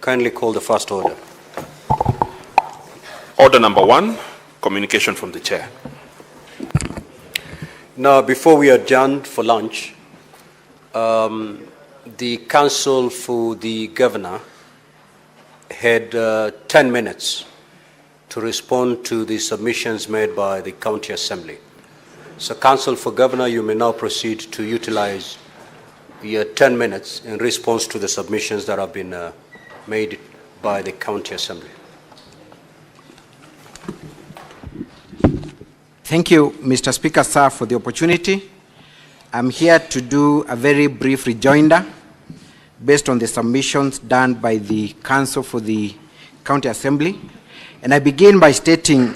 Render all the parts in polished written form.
Kindly call the first order. Order number 1, communication from the chair. Now, before we adjourn for lunch, the counsel for the governor had 10 minutes to respond to the submissions made by the county assembly. So, counsel for governor, you may now proceed to utilize your 10 minutes in response to the submissions that have been made by the county assembly. Thank you, Mr. Speaker, sir, for the opportunity. I'm here to do a very brief rejoinder based on the submissions done by the counsel for the county assembly. And I begin by stating,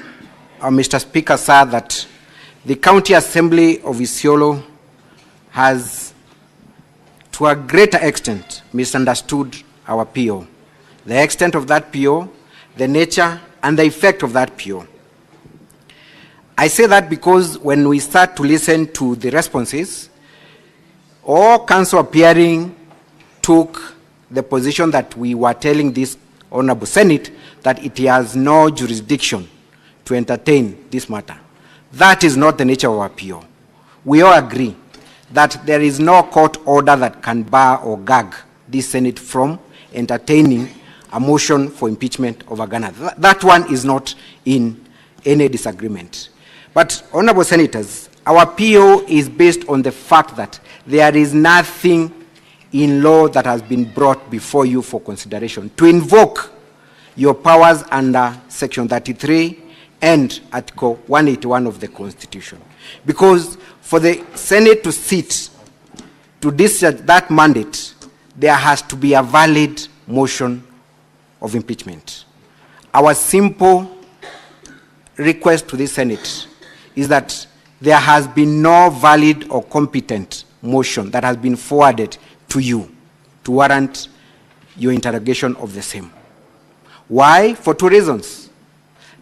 Mr. Speaker, sir, that the county assembly of Isiolo has, to a greater extent, misunderstood our PO. The extent of that PO, the nature and the effect of that PO. I say that because when we start to listen to the responses, all counsel appearing took the position that we were telling this Honorable Senate that it has no jurisdiction to entertain this matter. That is not the nature of our PO. We all agree that there is no court order that can bar or gag this Senate from entertaining a motion for impeachment of a governor. That one is not in any disagreement. But, Honorable Senators, our PO is based on the fact that there is nothing in law that has been brought before you for consideration to invoke your powers under Section 33 and Article 181 of the Constitution. Because for the Senate to sit to discharge that mandate, there has to be a valid motion of impeachment. Our simple request to the Senate is that there has been no valid or competent motion that has been forwarded to you to warrant your interrogation of the same. Why? For 2 reasons.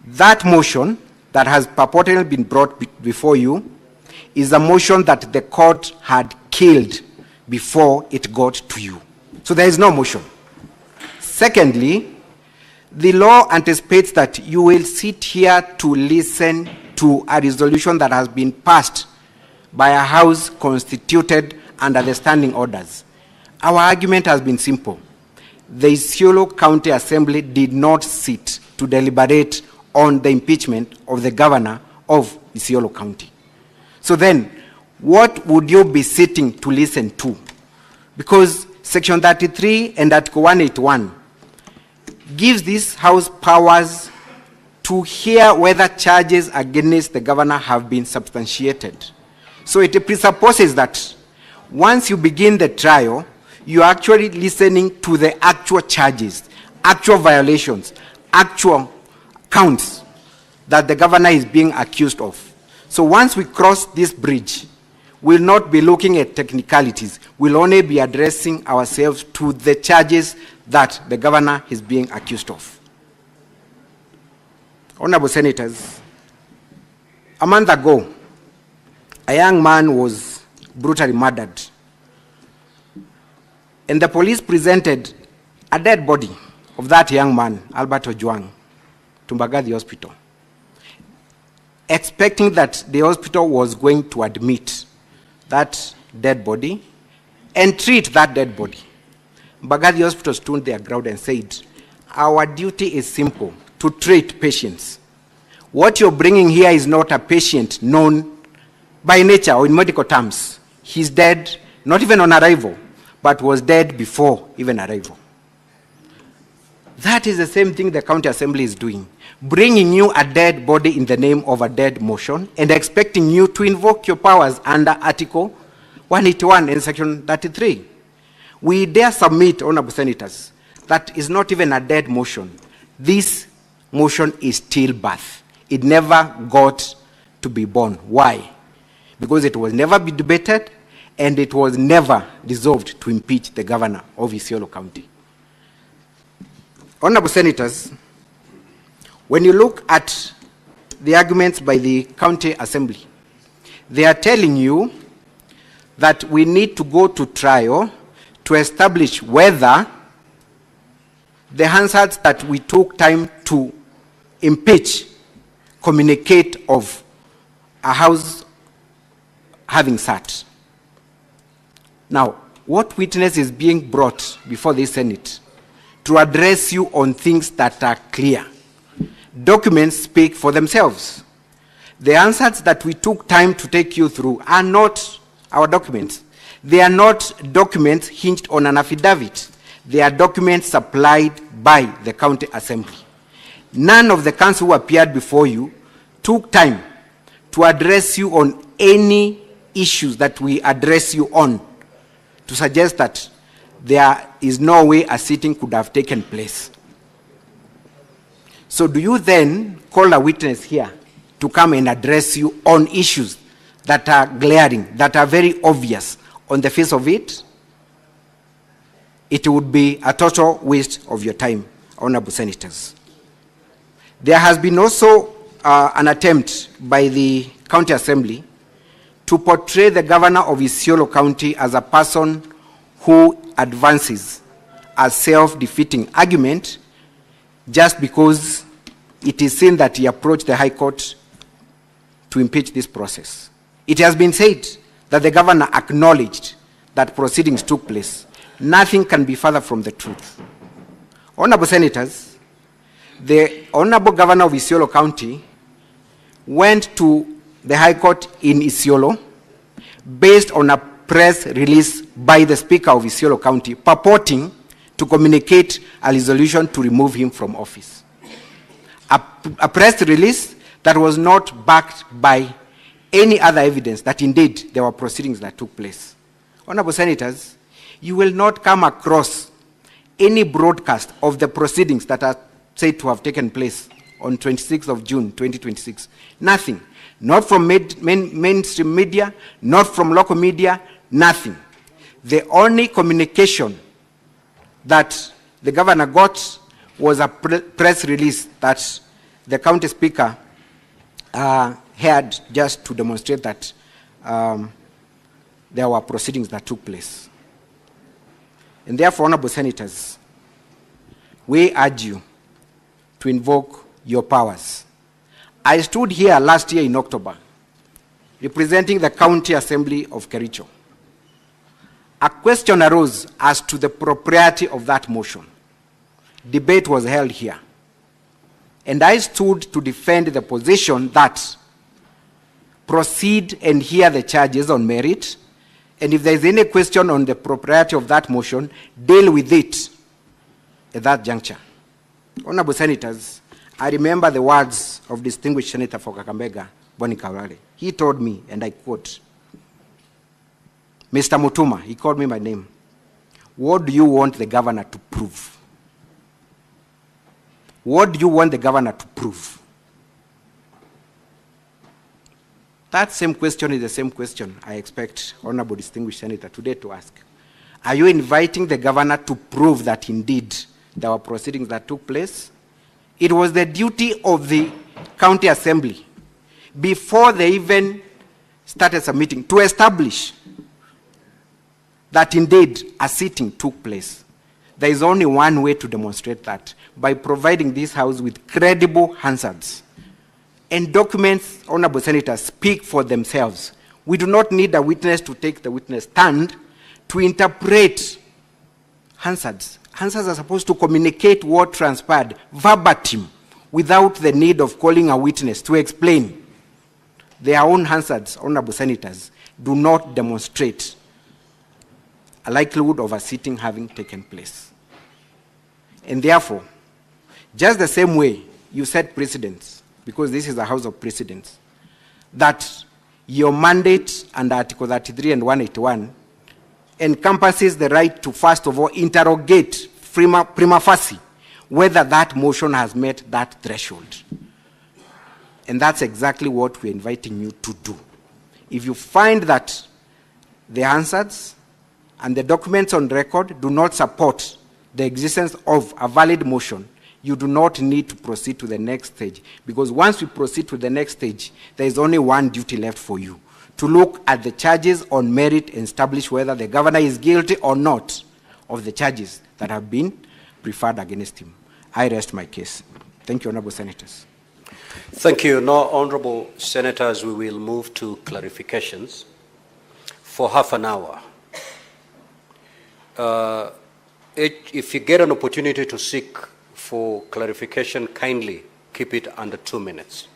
That motion that has purportedly been brought before you is a motion that the court had killed before it got to you. So there is no motion. Secondly, the law anticipates that you will sit here to listen to a resolution that has been passed by a house constituted under the standing orders. Our argument has been simple. The Isiolo County Assembly did not sit to deliberate on the impeachment of the governor of Isiolo County. So then, what would you be sitting to listen to? Because Section 33 and Article 181 gives this House powers to hear whether charges against the governor have been substantiated. So it presupposes that once you begin the trial, you are actually listening to the actual charges, actual violations, actual counts that the governor is being accused of. So once we cross this bridge, we'll not be looking at technicalities. We'll only be addressing ourselves to the charges that the governor is being accused of. Honorable Senators, a month ago, a young man was brutally murdered. And the police presented a dead body of that young man, Albert Ojwang, to Mbagathi Hospital, expecting that the hospital was going to admit that dead body and treat that dead body. Mbagathi Hospital stood their ground and said, our duty is simple, to treat patients. What you're bringing here is not a patient known by nature or in medical terms. He's dead, not even on arrival, but was dead before even arrival. That is the same thing the county assembly is doing, bringing you a dead body in the name of a dead motion and expecting you to invoke your powers under Article 181 and Section 33. We dare submit, Honorable Senators, that is not even a dead motion. This motion is stillbirth. It never got to be born. Why? Because it was never be debated and it was never resolved to impeach the governor of Isiolo County. Honorable Senators, when you look at the arguments by the county assembly, they are telling you that we need to go to trial to establish whether the Hansards that we took time to impeach communicate of a house having sat. Now, what witness is being brought before the Senate to address you on things that are clear? Documents speak for themselves. The answers that we took time to take you through are not our documents. They are not documents hinged on an affidavit. They are documents supplied by the county assembly. None of the council who appeared before you took time to address you on any issues that we address you on, to suggest that there is no way a sitting could have taken place. So do you then call a witness here to come and address you on issues that are glaring, that are very obvious on the face of it? It would be a total waste of your time, honorable senators. There has been also an attempt by the county assembly to portray the governor of Isiolo County as a person who advances a self-defeating argument just because it is seen that he approached the High Court to impeach this process. It has been said that the governor acknowledged that proceedings took place. Nothing can be further from the truth. Honorable senators, the honorable governor of Isiolo County went to the High Court in Isiolo based on a press release by the Speaker of Isiolo County purporting to communicate a resolution to remove him from office. A press release that was not backed by any other evidence that indeed there were proceedings that took place. Honorable senators, you will not come across any broadcast of the proceedings that are said to have taken place on 26th of June, 2026. Nothing. Not from mainstream media, not from local media, nothing. The only communication that the governor got was a press release that the county speaker had just to demonstrate that there were proceedings that took place. And therefore, honorable senators, we urge you to invoke your powers. I stood here last year in October, representing the County Assembly of Kericho. A question arose as to the propriety of that motion. Debate was held here. And I stood to defend the position that proceed and hear the charges on merit, and if there is any question on the propriety of that motion, deal with it at that juncture. Honorable senators, I remember the words of distinguished Senator for Kakamega, Boni Kawale. He told me, and I quote, Mr. Mutuma, he called me by name, what do you want the governor to prove? What do you want the governor to prove? That same question is the same question I expect honorable distinguished senator today to ask. Are you inviting the governor to prove that indeed there were proceedings that took place? It was the duty of the county assembly, before they even started submitting, to establish that indeed a sitting took place. There is only one way to demonstrate that, by providing this house with credible answers. And documents, honorable senators, speak for themselves. We do not need a witness to take the witness stand to interpret answers. Answers are supposed to communicate what transpired verbatim, without the need of calling a witness to explain. Their own answers, honorable senators, do not demonstrate a likelihood of a sitting having taken place. And therefore, just the same way you set precedents, because this is a house of precedents, that your mandate under Article 33 and 181 encompasses the right to, first of all, interrogate prima facie whether that motion has met that threshold. And that's exactly what we're inviting you to do. If you find that the answers and the documents on record do not support the existence of a valid motion, you do not need to proceed to the next stage. Because once we proceed to the next stage, there is only one duty left for you: to look at the charges on merit and establish whether the governor is guilty or not of the charges that have been preferred against him. I rest my case. Thank you, Honorable Senators. Thank you. Now, Honorable Senators, we will move to clarifications for half an hour. If you get an opportunity to seek for clarification, kindly keep it under 2 minutes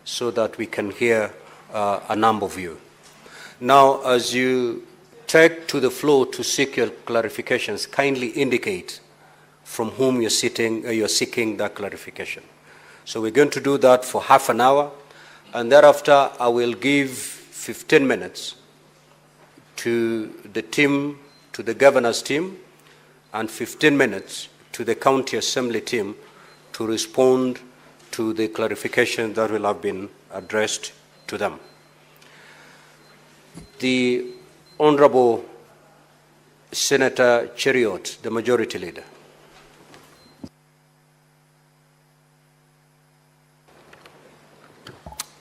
so that we can hear a number of you. Now, as you take to the floor to seek your clarifications, kindly indicate from whom you're seeking that clarification. So we're going to do that for half an hour, and thereafter I will give 15 minutes to the team, to the governor's team, and 15 minutes to the county assembly team to respond to the clarification that will have been addressed to them. The Honorable Senator Cheriot, the Majority Leader.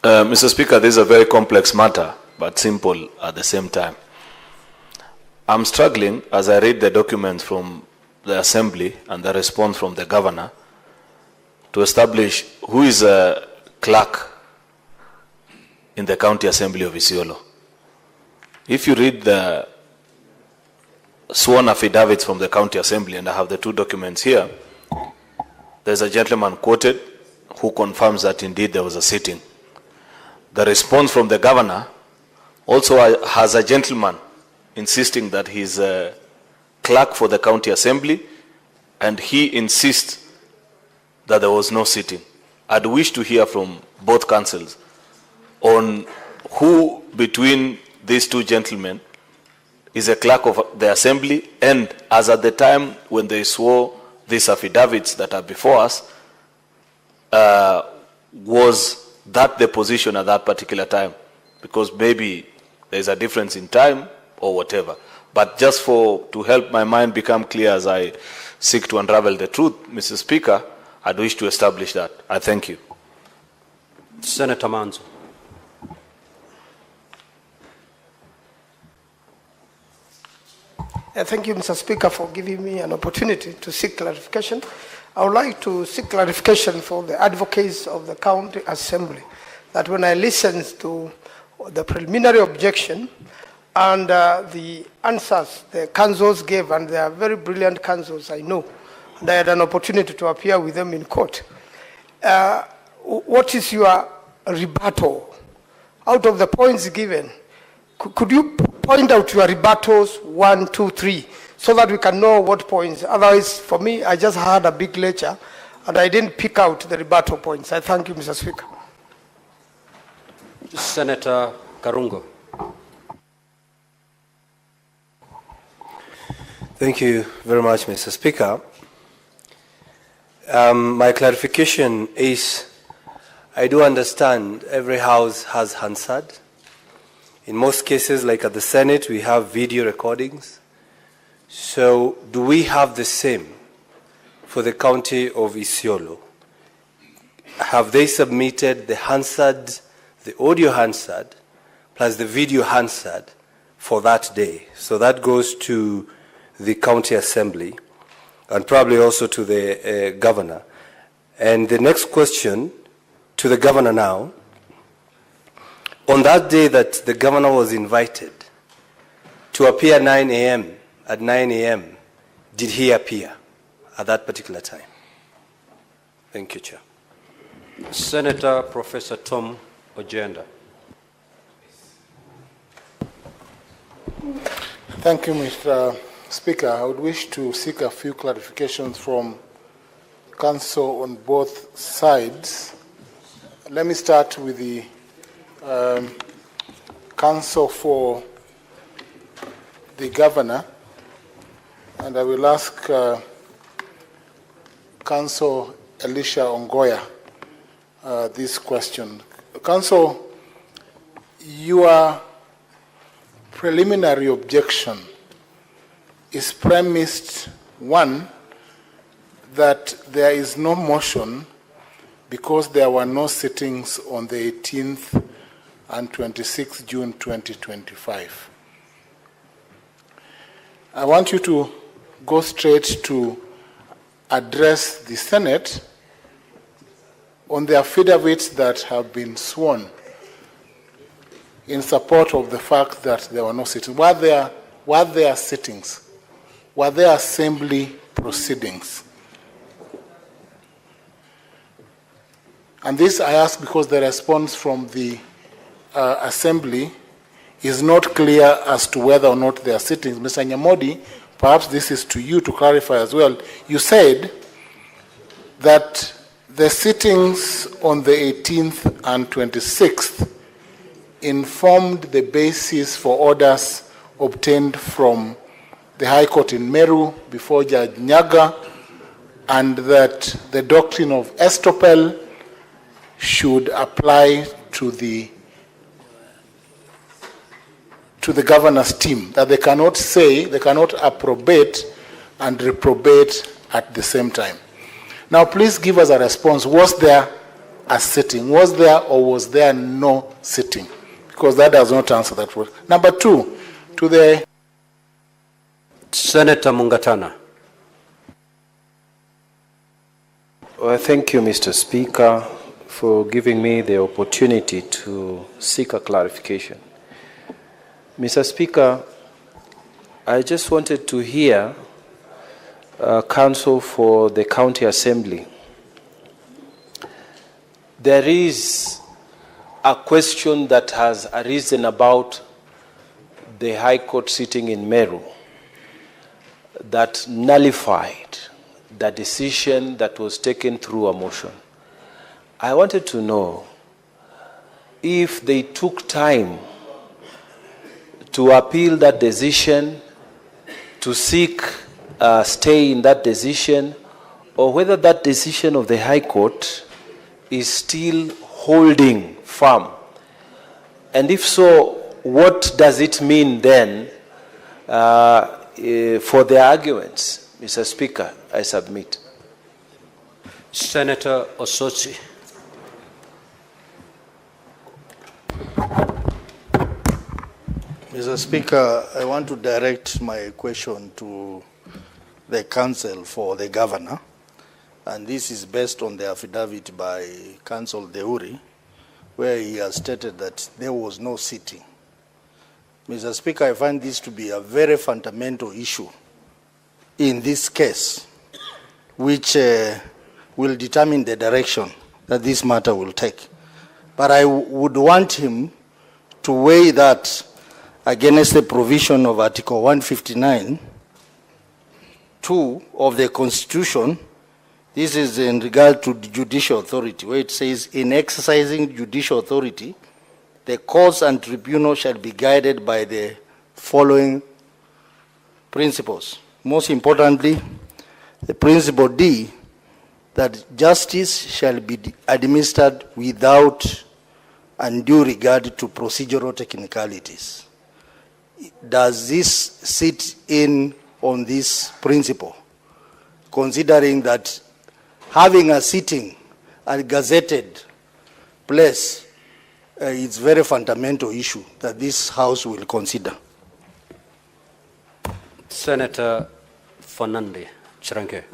Mr. Speaker, this is a very complex matter, but simple at the same time. I'm struggling as I read the documents from the Assembly and the response from the Governor to establish who is a clerk in the County Assembly of Isiolo. If you read the sworn affidavits from the County Assembly, and I have the two documents here, there's a gentleman quoted who confirms that indeed there was a sitting. The response from the Governor also has a gentleman insisting that he's a clerk for the County Assembly, and he insists that there was no sitting. I'd wish to hear from both councils on who between these two gentlemen is a clerk of the Assembly, and as at the time when they swore these affidavits that are before us, was that the position at that particular time? Because maybe there's a difference in time or whatever. But just to help my mind become clear as I seek to unravel the truth, Mr. Speaker, I'd wish to establish that. I thank you. Senator Manzo. Thank you, Mr. Speaker, for giving me an opportunity to seek clarification. I would like to seek clarification for the advocates of the County Assembly that when I listened to the preliminary objection and the answers the councils gave, and they are very brilliant councils, I know, and I had an opportunity to appear with them in court. What is your rebuttal? Out of the points given, could you point out your rebuttals 1, 2, 3, so that we can know what points? Otherwise, for me, I just had a big lecture and I didn't pick out the rebuttal points. I thank you, Mr. Speaker. Senator Karungo. Thank you very much, Mr. Speaker. My clarification is, I do understand every house has Hansard. In most cases, like at the Senate, we have video recordings. So do we have the same for the county of Isiolo? Have they submitted the Hansard, the audio Hansard, plus the video Hansard for that day? So that goes to the county assembly and probably also to the governor. And the next question to the governor now, on that day that the governor was invited to appear at 9 a.m., did he appear at that particular time? Thank you, Chair. Senator Professor Tom Ojenda. Thank you, Mr. Speaker. I would wish to seek a few clarifications from Council on both sides. Let me start with the Council for the Governor, and I will ask Council Elisha Ongoya this question. Council, your preliminary objection is premised, one, that there is no motion because there were no sittings on the 18th and 26th June 2025. I want you to go straight to address the Senate on the affidavits that have been sworn in support of the fact that there were no sittings. Were there sittings? Were there assembly proceedings? And this I ask because the response from the assembly is not clear as to whether or not there are sittings. Mr. Nyamodi, perhaps this is to you to clarify as well. You said that the sittings on the 18th and 26th informed the basis for orders obtained from the High Court in Meru before Judge Nyaga, and that the doctrine of estoppel should apply to the governor's team, that they cannot approbate and reprobate at the same time. Now, please give us a response. Was there a sitting? Was there or was there no sitting? Because that does not answer that word. Number two, to the... Senator Mungatana. Well, thank you, Mr. Speaker, for giving me the opportunity to seek a clarification. Mr. Speaker, I just wanted to hear counsel for the County Assembly. There is a question that has arisen about the High Court sitting in Meru that nullified the decision that was taken through a motion. I wanted to know if they took time to appeal that decision, to seek a stay in that decision, or whether that decision of the High Court is still holding firm. And if so, what does it mean then for the arguments? Mr. Speaker, I submit. Senator Osotsi. Mr. Speaker, I want to direct my question to the counsel for the governor, and this is based on the affidavit by Counsel Deuri, where he has stated that there was no sitting. Mr. Speaker, I find this to be a very fundamental issue in this case, which will determine the direction that this matter will take. But I would want him to weigh that against the provision of Article 159, 2 of the Constitution. This is in regard to the judicial authority, where it says, in exercising judicial authority, the courts and tribunal shall be guided by the following principles. Most importantly, the principle D, that justice shall be administered without undue regard to procedural technicalities. Does this sit in on this principle, considering that having a sitting and gazetted place is a very fundamental issue that this House will consider? Senator Fernande Chiranke.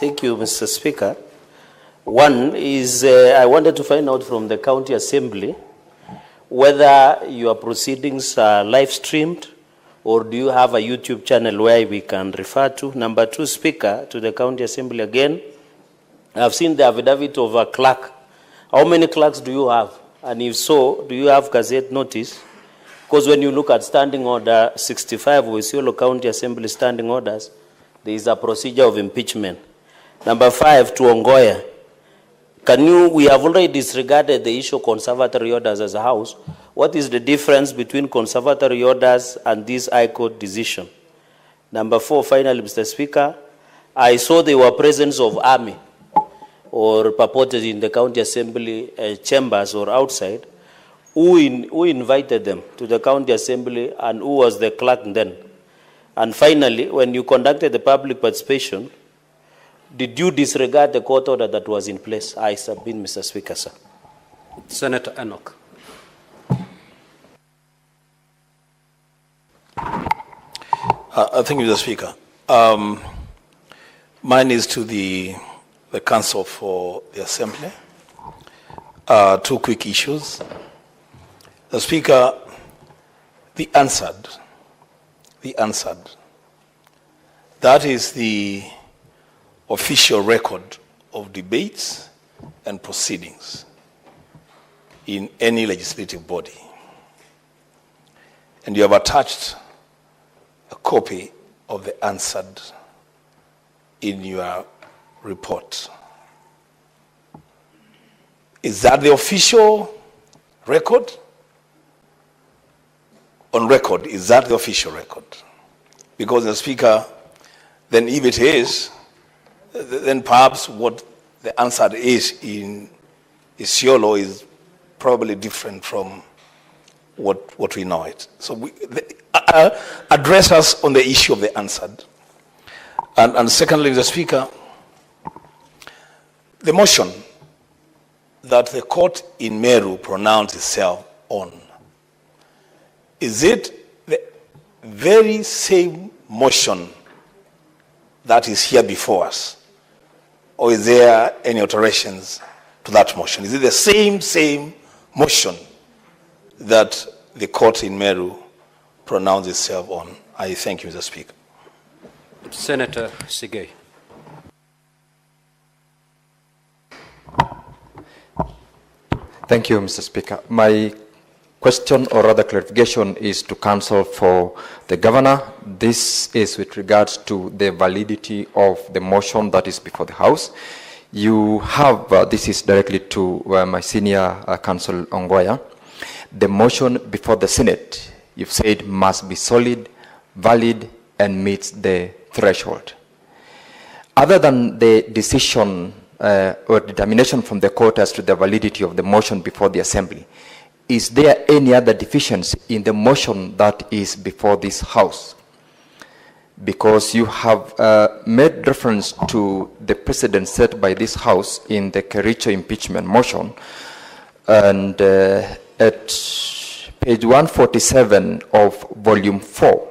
Thank you, Mr. Speaker. One is I wanted to find out from the County Assembly whether your proceedings are live streamed or do you have a YouTube channel where we can refer to. Number two, Speaker, to the County Assembly again, I've seen the affidavit of a clerk. How many clerks do you have? And if so, do you have gazette notice? Because when you look at Standing Order 65 of Isiolo County Assembly Standing Orders, there is a procedure of impeachment. Number five, to Ongoya. We have already disregarded the issue of conservatory orders as a House. What is the difference between conservatory orders and this High Court decision? Number four, finally, Mr. Speaker, I saw there were presence of army or purported in the County Assembly chambers or outside. Who invited them to the County Assembly and who was the clerk then? And finally, when you conducted the public participation, did you disregard the court order that was in place? I submit, Mr. Speaker, sir. Senator Enoch. Thank you, Mr. Speaker. Mine is to the Council for the Assembly. Two quick issues. The Speaker, the answered. That is the official record of debates and proceedings in any legislative body. And you have attached a copy of the answered in your report. Is that the official record? On record, is that the official record? Because the Speaker, then if it is, then perhaps what the answer is in Isiolo is probably different from what we know it. So address us on the issue of the answered. And secondly, the Speaker, the motion that the court in Meru pronounced itself on, is it the very same motion that is here before us? Or is there any alterations to that motion? Is it the same motion that the court in Meru pronounced itself on? I thank you, Mr. Speaker. Senator Sigay. Thank you, Mr. Speaker. My question, or rather clarification, is to counsel for the governor. This is with regards to the validity of the motion that is before the House. You have, this is directly to my senior counsel Ongwaya, the motion before the Senate, you've said must be solid, valid, and meets the threshold. Other than the decision or determination from the court as to the validity of the motion before the Assembly, is there any other deficiency in the motion that is before this House? Because you have made reference to the precedent set by this House in the Kericho impeachment motion, and at page 147 of volume 4,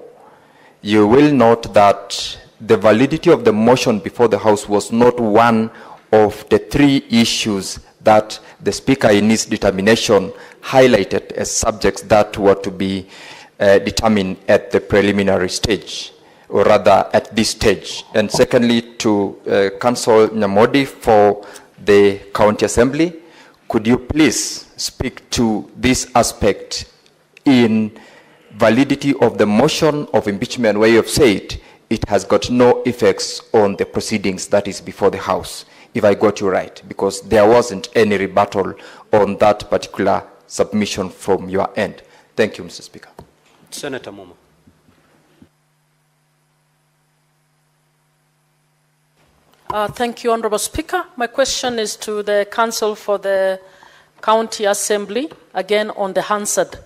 you will note that the validity of the motion before the House was not one of the three issues that the Speaker in his determination highlighted as subjects that were to be determined at the preliminary stage, or rather at this stage. And secondly, to Council Nyamodi for the County Assembly, could you please speak to this aspect in validity of the motion of impeachment, where you have said it has got no effects on the proceedings that is before the House, if I got you right, because there wasn't any rebuttal on that particular submission from your end. Thank you, Mr. Speaker. Senator Momo. Thank you, Honorable Speaker. My question is to the Council for the County Assembly, again on the Hansard.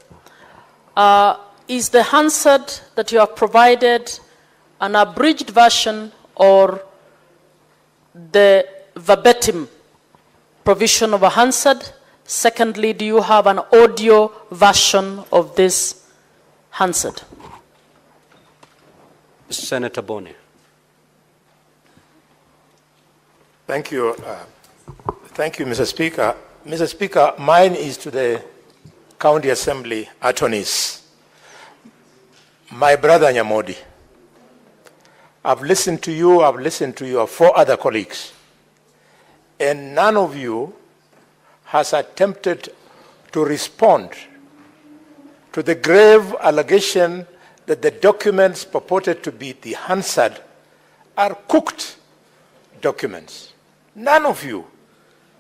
Is the Hansard that you have provided an abridged version or the verbatim provision of a Hansard? Secondly, do you have an audio version of this Hansard? Senator Boni. Thank you. Thank you, Mr. Speaker. Mr. Speaker, mine is to the County Assembly attorneys. My brother Nyamodi, I've listened to you, I've listened to your four other colleagues, and none of you has attempted to respond to the grave allegation that the documents purported to be the Hansard are cooked documents. None of you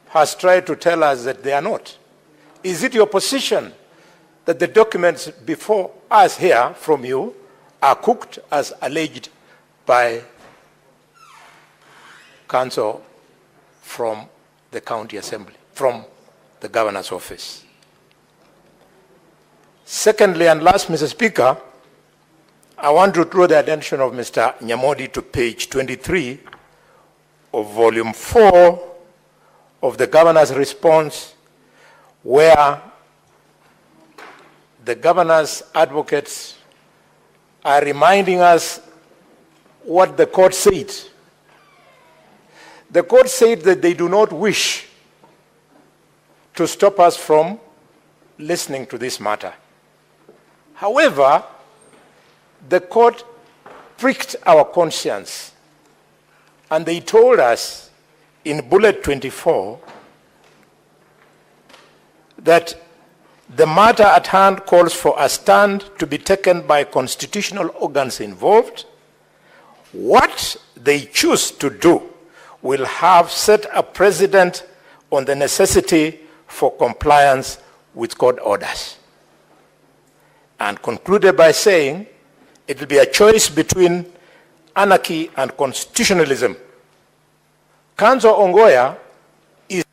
has tried to tell us that they are not. Is it your position that the documents before us here from you are cooked as alleged by counsel from the County Assembly, from the Governor's office? Secondly, and last, Mr. Speaker, I want to draw the attention of Mr. Nyamodi to page 23 of volume 4 of the Governor's response, where the Governor's advocates are reminding us what the court said. The court said that they do not wish to stop us from listening to this matter. However, the court pricked our conscience, and they told us in bullet 24 that the matter at hand calls for a stand to be taken by constitutional organs involved. What they choose to do will have set a precedent on the necessity for compliance with court orders. And concluded by saying it will be a choice between anarchy and constitutionalism. Kanzo Ongoya is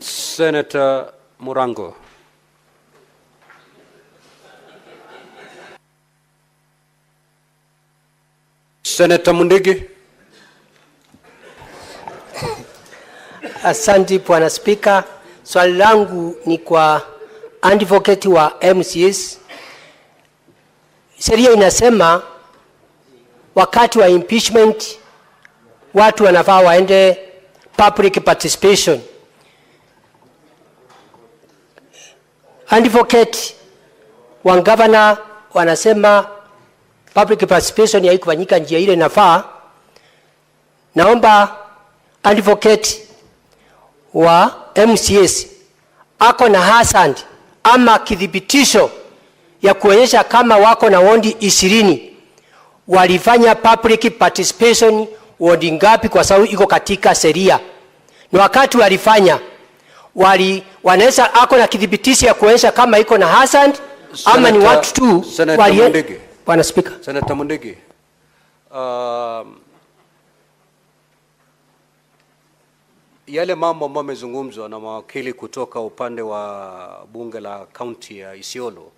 Senator Murango. Senator Mundigi. Asante Bwana Spika, swali langu ni kwa advocate wa MCS. Sheria inasema wakati wa impeachment watu wanafaa waende public participation. Advocate wa governor wanasema public participation haikufanyika njia ile inafaa. Naomba advocate wa MCS ako na hasand ama kidhibitisho ya kuonyesha kama wako na wondi 20 walifanya public participation wondi ngapi, kwa sababu iko katika sheria. Na wakati walifanya wanaweza ako na kidhibitisho ya kuonyesha kama iko na hasand ama ni watu tu wali. Bwana Speaker. Senator Mundigi. Yale mambo ambayo yamezungumzwa na mawakili kutoka upande wa bunge la county ya Isiolo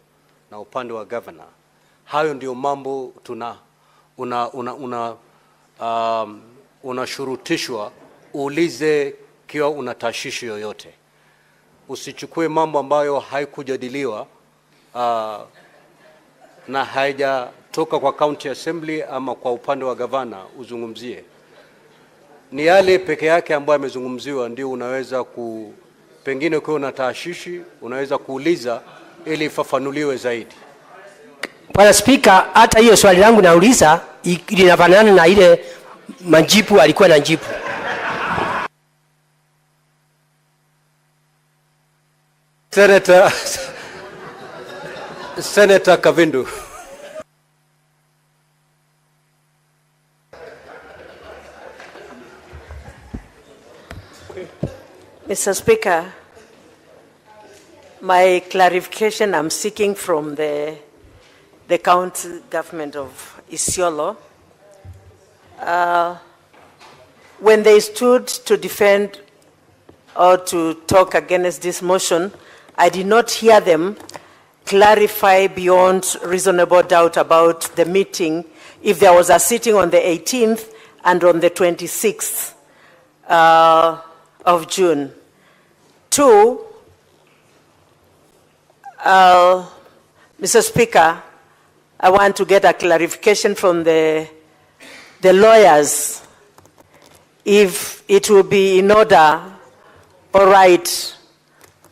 na upande wa governor, hayo ndio mambo unashurutishwa uulize kiwa una tashishi yoyote. Usichukue mambo ambayo haikujadiliwa na haijatoka kwa county assembly ama kwa upande wa governor uzungumzie. Ni yale peke yake ambayo yamezungumziwa ndio unaweza pengine ukiwa una tashishi unaweza kuuliza ili ifafanuliwe zaidi. Bwana Speaker, hata hiyo swali langu nauliza linafanana na ile majibu alikuwa na jibu. Senator Kavindu. Mr. Speaker, my clarification I'm seeking from the county government of Isiolo. When they stood to defend or to talk against this motion, I did not hear them clarify beyond reasonable doubt about the meeting, if there was a sitting on the 18th and on the 26th of June. Two, Mr. Speaker, I want to get a clarification from the lawyers if it will be in order or right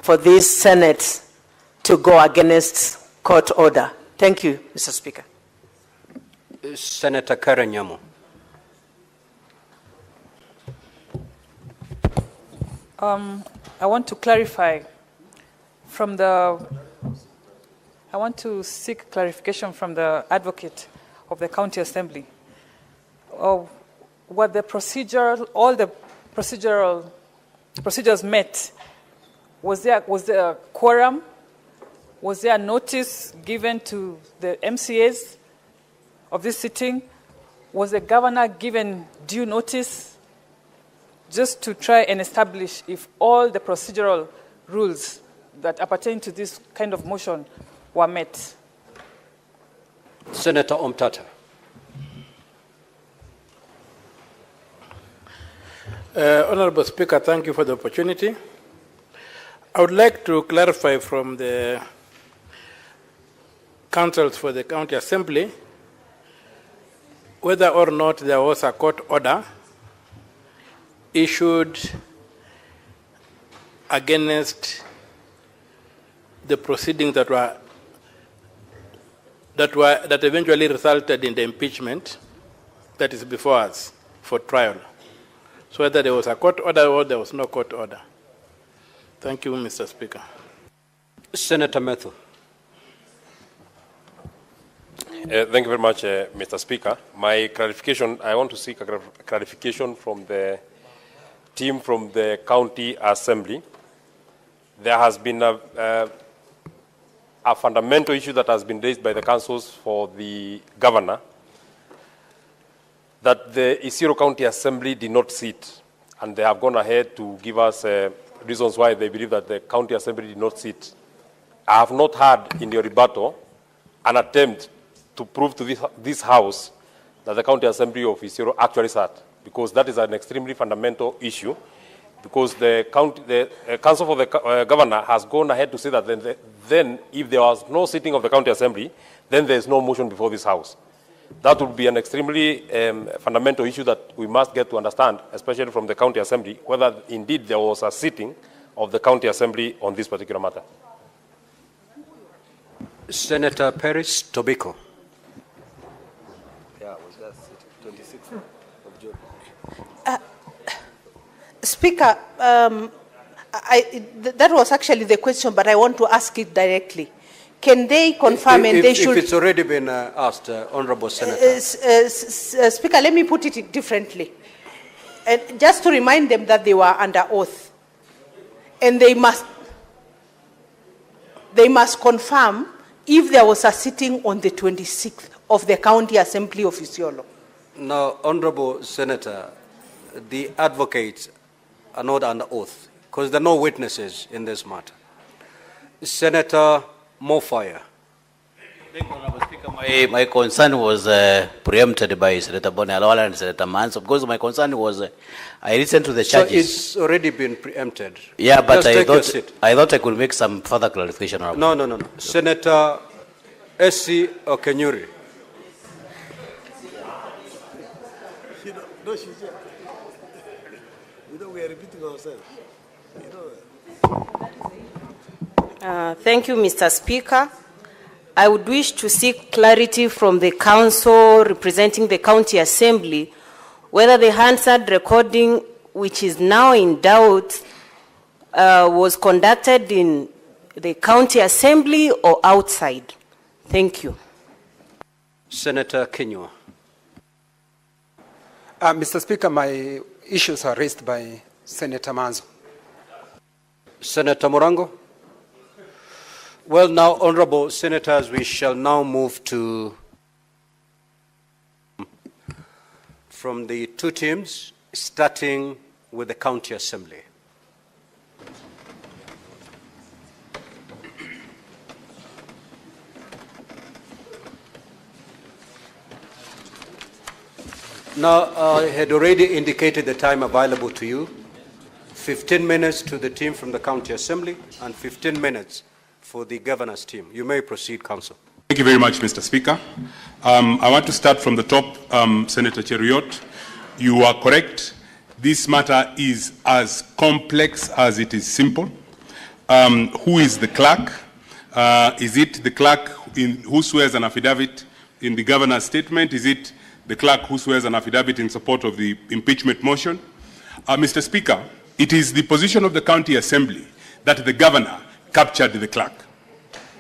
for this Senate to go against court order. Thank you, Mr. Speaker. Senator Karen Nyamo. I want to clarify I want to seek clarification from the advocate of the county assembly of what the all the procedures met. Was there a quorum? Was there a notice given to the MCAs of this sitting? Was the governor given due notice? Just to try and establish if all the procedural rules that appertain to this kind of motion were met. Senator Omtata. Honorable Speaker, thank you for the opportunity. I would like to clarify from the councils for the county assembly whether or not there was a court order issued against the proceedings that eventually resulted in the impeachment that is before us for trial. So whether there was a court order or there was no court order. Thank you, Mr. Speaker. Senator Methu. Thank you very much, Mr. Speaker. My clarification, I want to seek a clarification from the team from the County Assembly. There has been a fundamental issue that has been raised by the councils for the governor, that the Isiolo County Assembly did not sit, and they have gone ahead to give us reasons why they believe that the County Assembly did not sit. I have not heard in your rebuttal an attempt to prove to this House that the County Assembly of Isiolo actually sat, because that is an extremely fundamental issue, because the Council for the Governor has gone ahead to say that then if there was no sitting of the County Assembly, then there is no motion before this House. That would be an extremely fundamental issue that we must get to understand, especially from the County Assembly, whether indeed there was a sitting of the County Assembly on this particular matter. Senator Peris Tobiko. Speaker, that was actually the question, but I want to ask it directly. Can they confirm and they should... If it's already been asked, Honorable Senator. Speaker, let me put it differently. And just to remind them that they were under oath. And they must confirm if there was a sitting on the 26th of the County Assembly of Isiolo. Now, Honorable Senator, the advocates are not under oath because there are no witnesses in this matter. Senator Mofire. Thank you, Honorable Speaker. My concern was preempted by Senator Bonalola and Senator Mans. Of course, my concern was I listened to the charges. So it's already been preempted. Yeah, but Just I thought I could make some further clarification. No. Senator S.C. Okenyuri. We are repeating ourselves. Thank you, Mr. Speaker. I would wish to seek clarity from the council representing the County Assembly whether the Hansard recording, which is now in doubt, was conducted in the County Assembly or outside. Thank you. Senator Kinyua. Mr. Speaker, my issues are raised by Senator Manzo. Senator Morango. Well, now, Honorable Senators, we shall now move to from the two teams, starting with the County Assembly. Now, I had already indicated the time available to you. 15 minutes to the team from the County Assembly and 15 minutes for the Governor's team. You may proceed, Council. Thank you very much, Mr. Speaker. I want to start from the top, Senator Cheruiyot. You are correct. This matter is as complex as it is simple. Who is the clerk? Is it the clerk who swears an affidavit in the Governor's statement? Is it the clerk who swears an affidavit in support of the impeachment motion? Mr. Speaker, it is the position of the County Assembly that the Governor captured the clerk.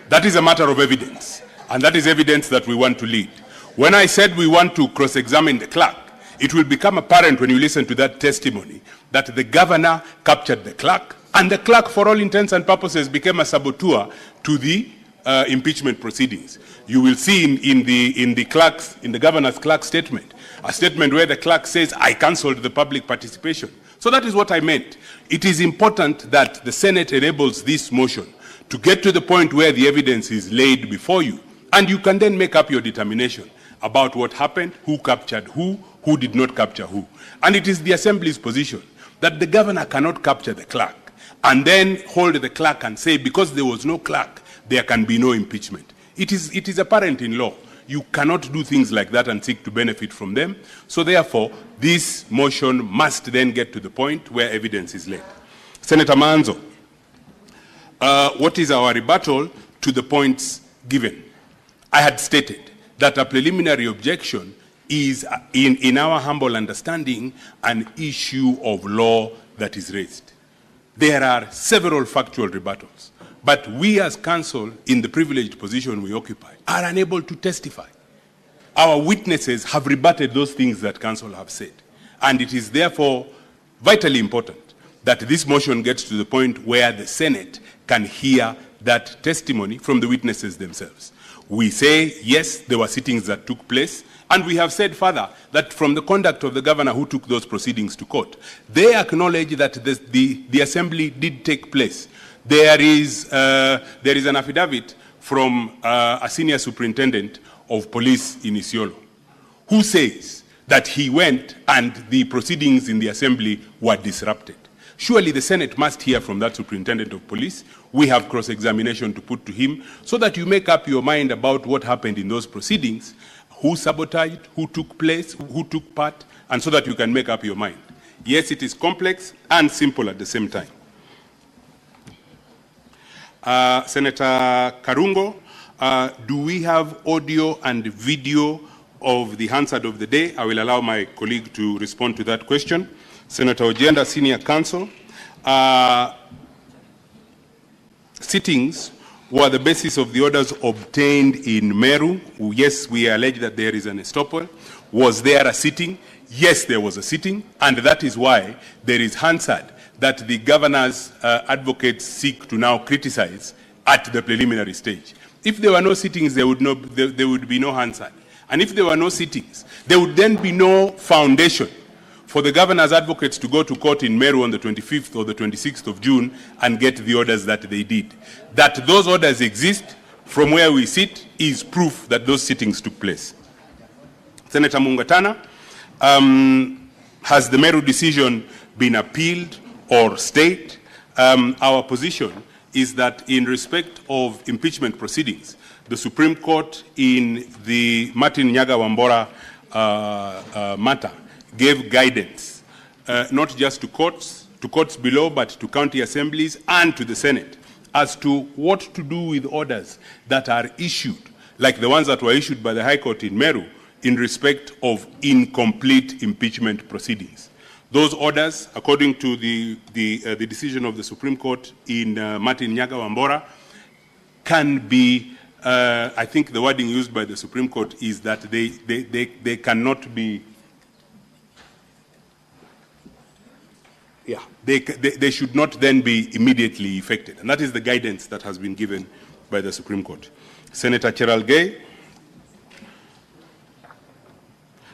That is a matter of evidence, and that is evidence that we want to lead. When I said we want to cross-examine the clerk, it will become apparent when you listen to that testimony that the Governor captured the clerk, and the clerk, for all intents and purposes, became a saboteur to the impeachment proceedings. You will see in the Governor's clerk statement, a statement where the clerk says, I cancelled the public participation. So that is what I meant. It is important that the Senate enables this motion to get to the point where the evidence is laid before you, and you can then make up your determination about what happened, who captured who did not capture who. And it is the Assembly's position that the Governor cannot capture the clerk and then hold the clerk and say, because there was no clerk, there can be no impeachment. It is apparent in law. You cannot do things like that and seek to benefit from them. So therefore, this motion must then get to the point where evidence is laid. Senator Manzo, what is our rebuttal to the points given? I had stated that a preliminary objection is, in our humble understanding, an issue of law that is raised. There are several factual rebuttals, but we as counsel, in the privileged position we occupy, are unable to testify. Our witnesses have rebutted those things that counsel have said, and it is therefore vitally important that this motion gets to the point where the Senate can hear that testimony from the witnesses themselves. We say, yes, there were sittings that took place, and we have said further that from the conduct of the governor who took those proceedings to court, they acknowledge that the assembly did take place. There is an affidavit from a senior superintendent of police in Isiolo who says that he went and the proceedings in the assembly were disrupted. Surely the Senate must hear from that superintendent of police. We have cross-examination to put to him so that you make up your mind about what happened in those proceedings, who sabotaged, who took place, who took part, and so that you can make up your mind. Yes, it is complex and simple at the same time. Senator Karungo, do we have audio and video of the Hansard of the day? I will allow my colleague to respond to that question. Senator Ojenda, Senior Counsel, sittings were the basis of the orders obtained in Meru. Yes, we allege that there is an estoppel. Was there a sitting? Yes, there was a sitting, and that is why there is Hansard that the governor's advocates seek to now criticize at the preliminary stage. If there were no sittings, there would be no Hansard. And if there were no sittings, there would then be no foundation for the governor's advocates to go to court in Meru on the 25th or the 26th of June and get the orders that they did. That those orders exist from where we sit is proof that those sittings took place. Senator Mungatana, has the Meru decision been appealed or stayed? Our position is that in respect of impeachment proceedings, the Supreme Court in the Martin Nyaga Wambora matter gave guidance, not just to courts below, but to county assemblies and to the Senate, as to what to do with orders that are issued, like the ones that were issued by the High Court in Meru, in respect of incomplete impeachment proceedings. Those orders, according to the decision of the Supreme Court in Martin Nyaga Wambora, can be, I think the wording used by the Supreme Court is that they cannot be, they should not then be immediately effected. And that is the guidance that has been given by the Supreme Court. Senator Cheralgei,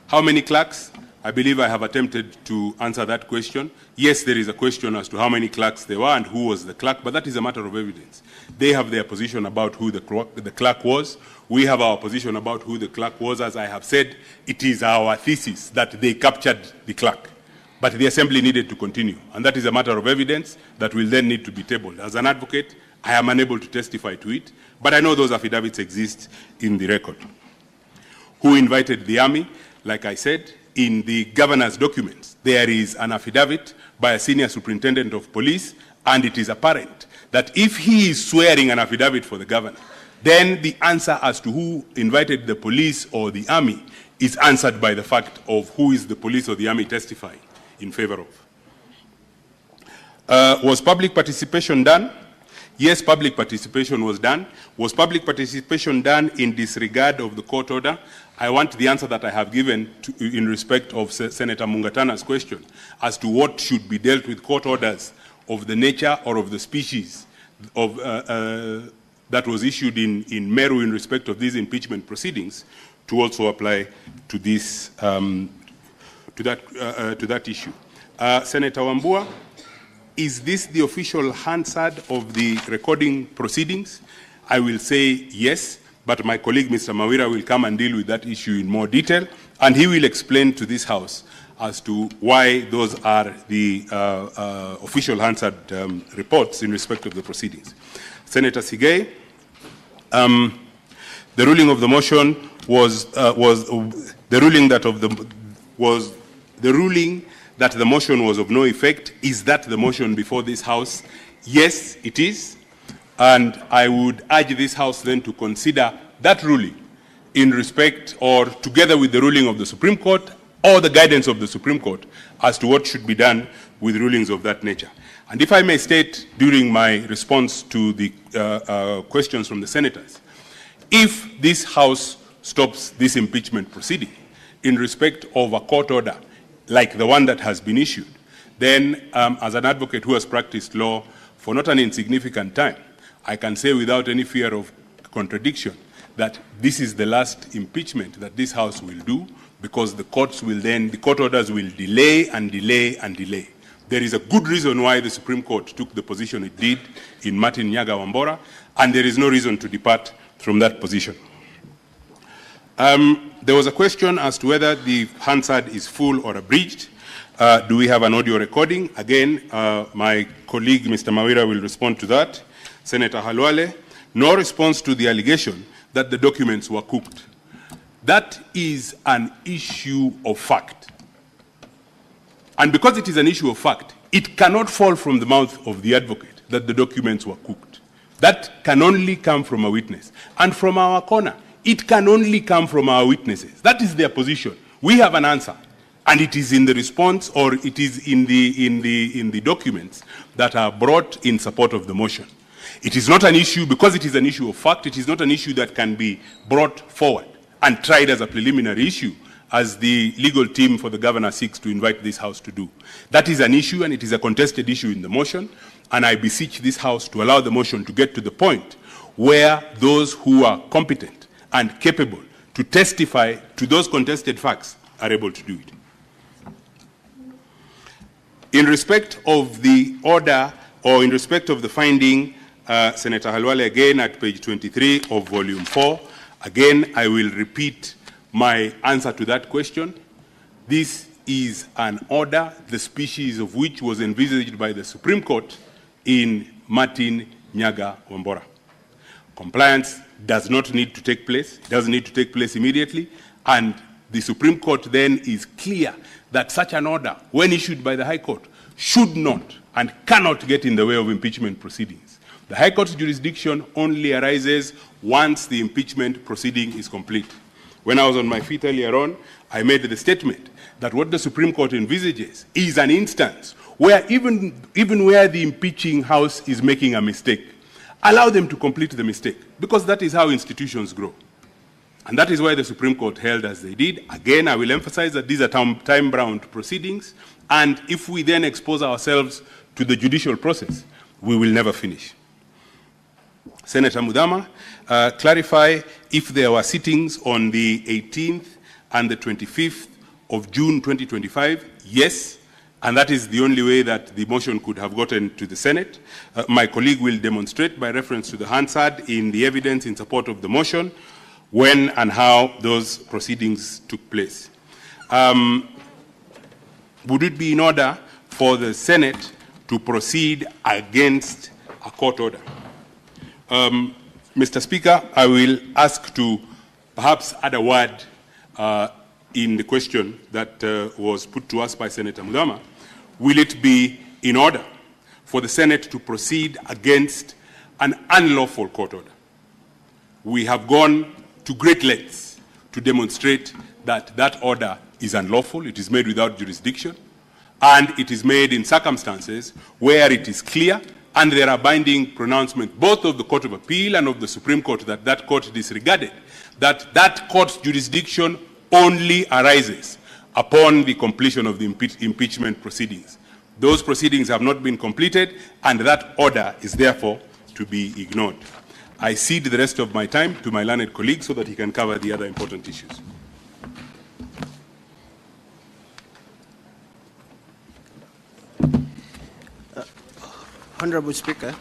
how many clerks? I believe I have attempted to answer that question. Yes, there is a question as to how many clerks there were and who was the clerk, but that is a matter of evidence. They have their position about who the clerk was. We have our position about who the clerk was. As I have said, it is our thesis that they captured the clerk. But the assembly needed to continue, and that is a matter of evidence that will then need to be tabled. As an advocate, I am unable to testify to it, but I know those affidavits exist in the record. Who invited the army? Like I said, in the governor's documents, there is an affidavit by a senior superintendent of police, and it is apparent that if he is swearing an affidavit for the governor, then the answer as to who invited the police or the army is answered by the fact of who is the police or the army testifying in favor of. Was public participation done? Yes, public participation was done. Was public participation done in disregard of the court order? I want the answer that I have given in respect of Senator Mungatana's question as to what should be dealt with court orders of the nature or of the species of, that was issued in Meru in respect of these impeachment proceedings to also apply to this, to that issue. Senator Wambua, is this the official Hansard of the recording proceedings? I will say yes, but my colleague Mr. Mawira will come and deal with that issue in more detail, and he will explain to this House as to why those are the official Hansard reports in respect of the proceedings. Senator Sigei, The ruling of the motion was the ruling that the motion was of no effect. Is that the motion before this House? Yes, it is. And I would urge this House then to consider that ruling in respect or together with the ruling of the Supreme Court or the guidance of the Supreme Court as to what should be done with rulings of that nature. And if I may state during my response to the questions from the senators, if this House stops this impeachment proceeding in respect of a court order like the one that has been issued, then as an advocate who has practiced law for not an insignificant time, I can say without any fear of contradiction that this is the last impeachment that this House will do, because the court orders will delay and delay and delay. There is a good reason why the Supreme Court took the position it did in MATIANG'I Wambora, and there is no reason to depart from that position. There was a question as to whether the Hansard is full or abridged. Do we have an audio recording? Again, my colleague, Mr. Mawira, will respond to that. Senator Halwale, no response to the allegation that the documents were cooked. That is an issue of fact. And because it is an issue of fact, it cannot fall from the mouth of the advocate that the documents were cooked. That can only come from a witness. And from our corner, it can only come from our witnesses. That is their position. We have an answer. And it is in the response, or it is in the documents that are brought in support of the motion. It is not an issue, because it is an issue of fact, it is not an issue that can be brought forward and tried as a preliminary issue, as the legal team for the governor seeks to invite this House to do. That is an issue, and it is a contested issue in the motion, and I beseech this House to allow the motion to get to the point where those who are competent and capable to testify to those contested facts are able to do it. In respect of the order, or in respect of the finding, Senator Halwale, again at page 23 of volume 4, again, I will repeat my answer to that question. This is an order, the species of which was envisaged by the Supreme Court in Martin Nyaga Wambora. Compliance does not need to take place. It doesn't need to take place immediately. And the Supreme Court then is clear that such an order, when issued by the High Court, should not and cannot get in the way of impeachment proceedings. The High Court's jurisdiction only arises once the impeachment proceeding is complete. When I was on my feet earlier on, I made the statement that what the Supreme Court envisages is an instance where even where the impeaching House is making a mistake, allow them to complete the mistake, because that is how institutions grow. And that is why the Supreme Court held as they did. Again, I will emphasize that these are time-bound proceedings, and if we then expose ourselves to the judicial process, we will never finish. Senator Mudama, clarify if there were sittings on the 18th and the 25th of June 2025. Yes, and that is the only way that the motion could have gotten to the Senate. My colleague will demonstrate by reference to the Hansard in the evidence in support of the motion when and how those proceedings took place. Would it be in order for the Senate to proceed against a court order? Mr. Speaker, I will ask to perhaps add a word in the question that was put to us by Senator Mudama. Will it be in order for the Senate to proceed against an unlawful court order? We have gone to great lengths to demonstrate that that order is unlawful, it is made without jurisdiction, and it is made in circumstances where it is clear, and there are binding pronouncements both of the Court of Appeal and of the Supreme Court that that court disregarded, that that court's jurisdiction only arises upon the completion of the impeachment proceedings. Those proceedings have not been completed, and that order is therefore to be ignored. I cede the rest of my time to my learned colleague so that he can cover the other important issues. Honorable Speaker,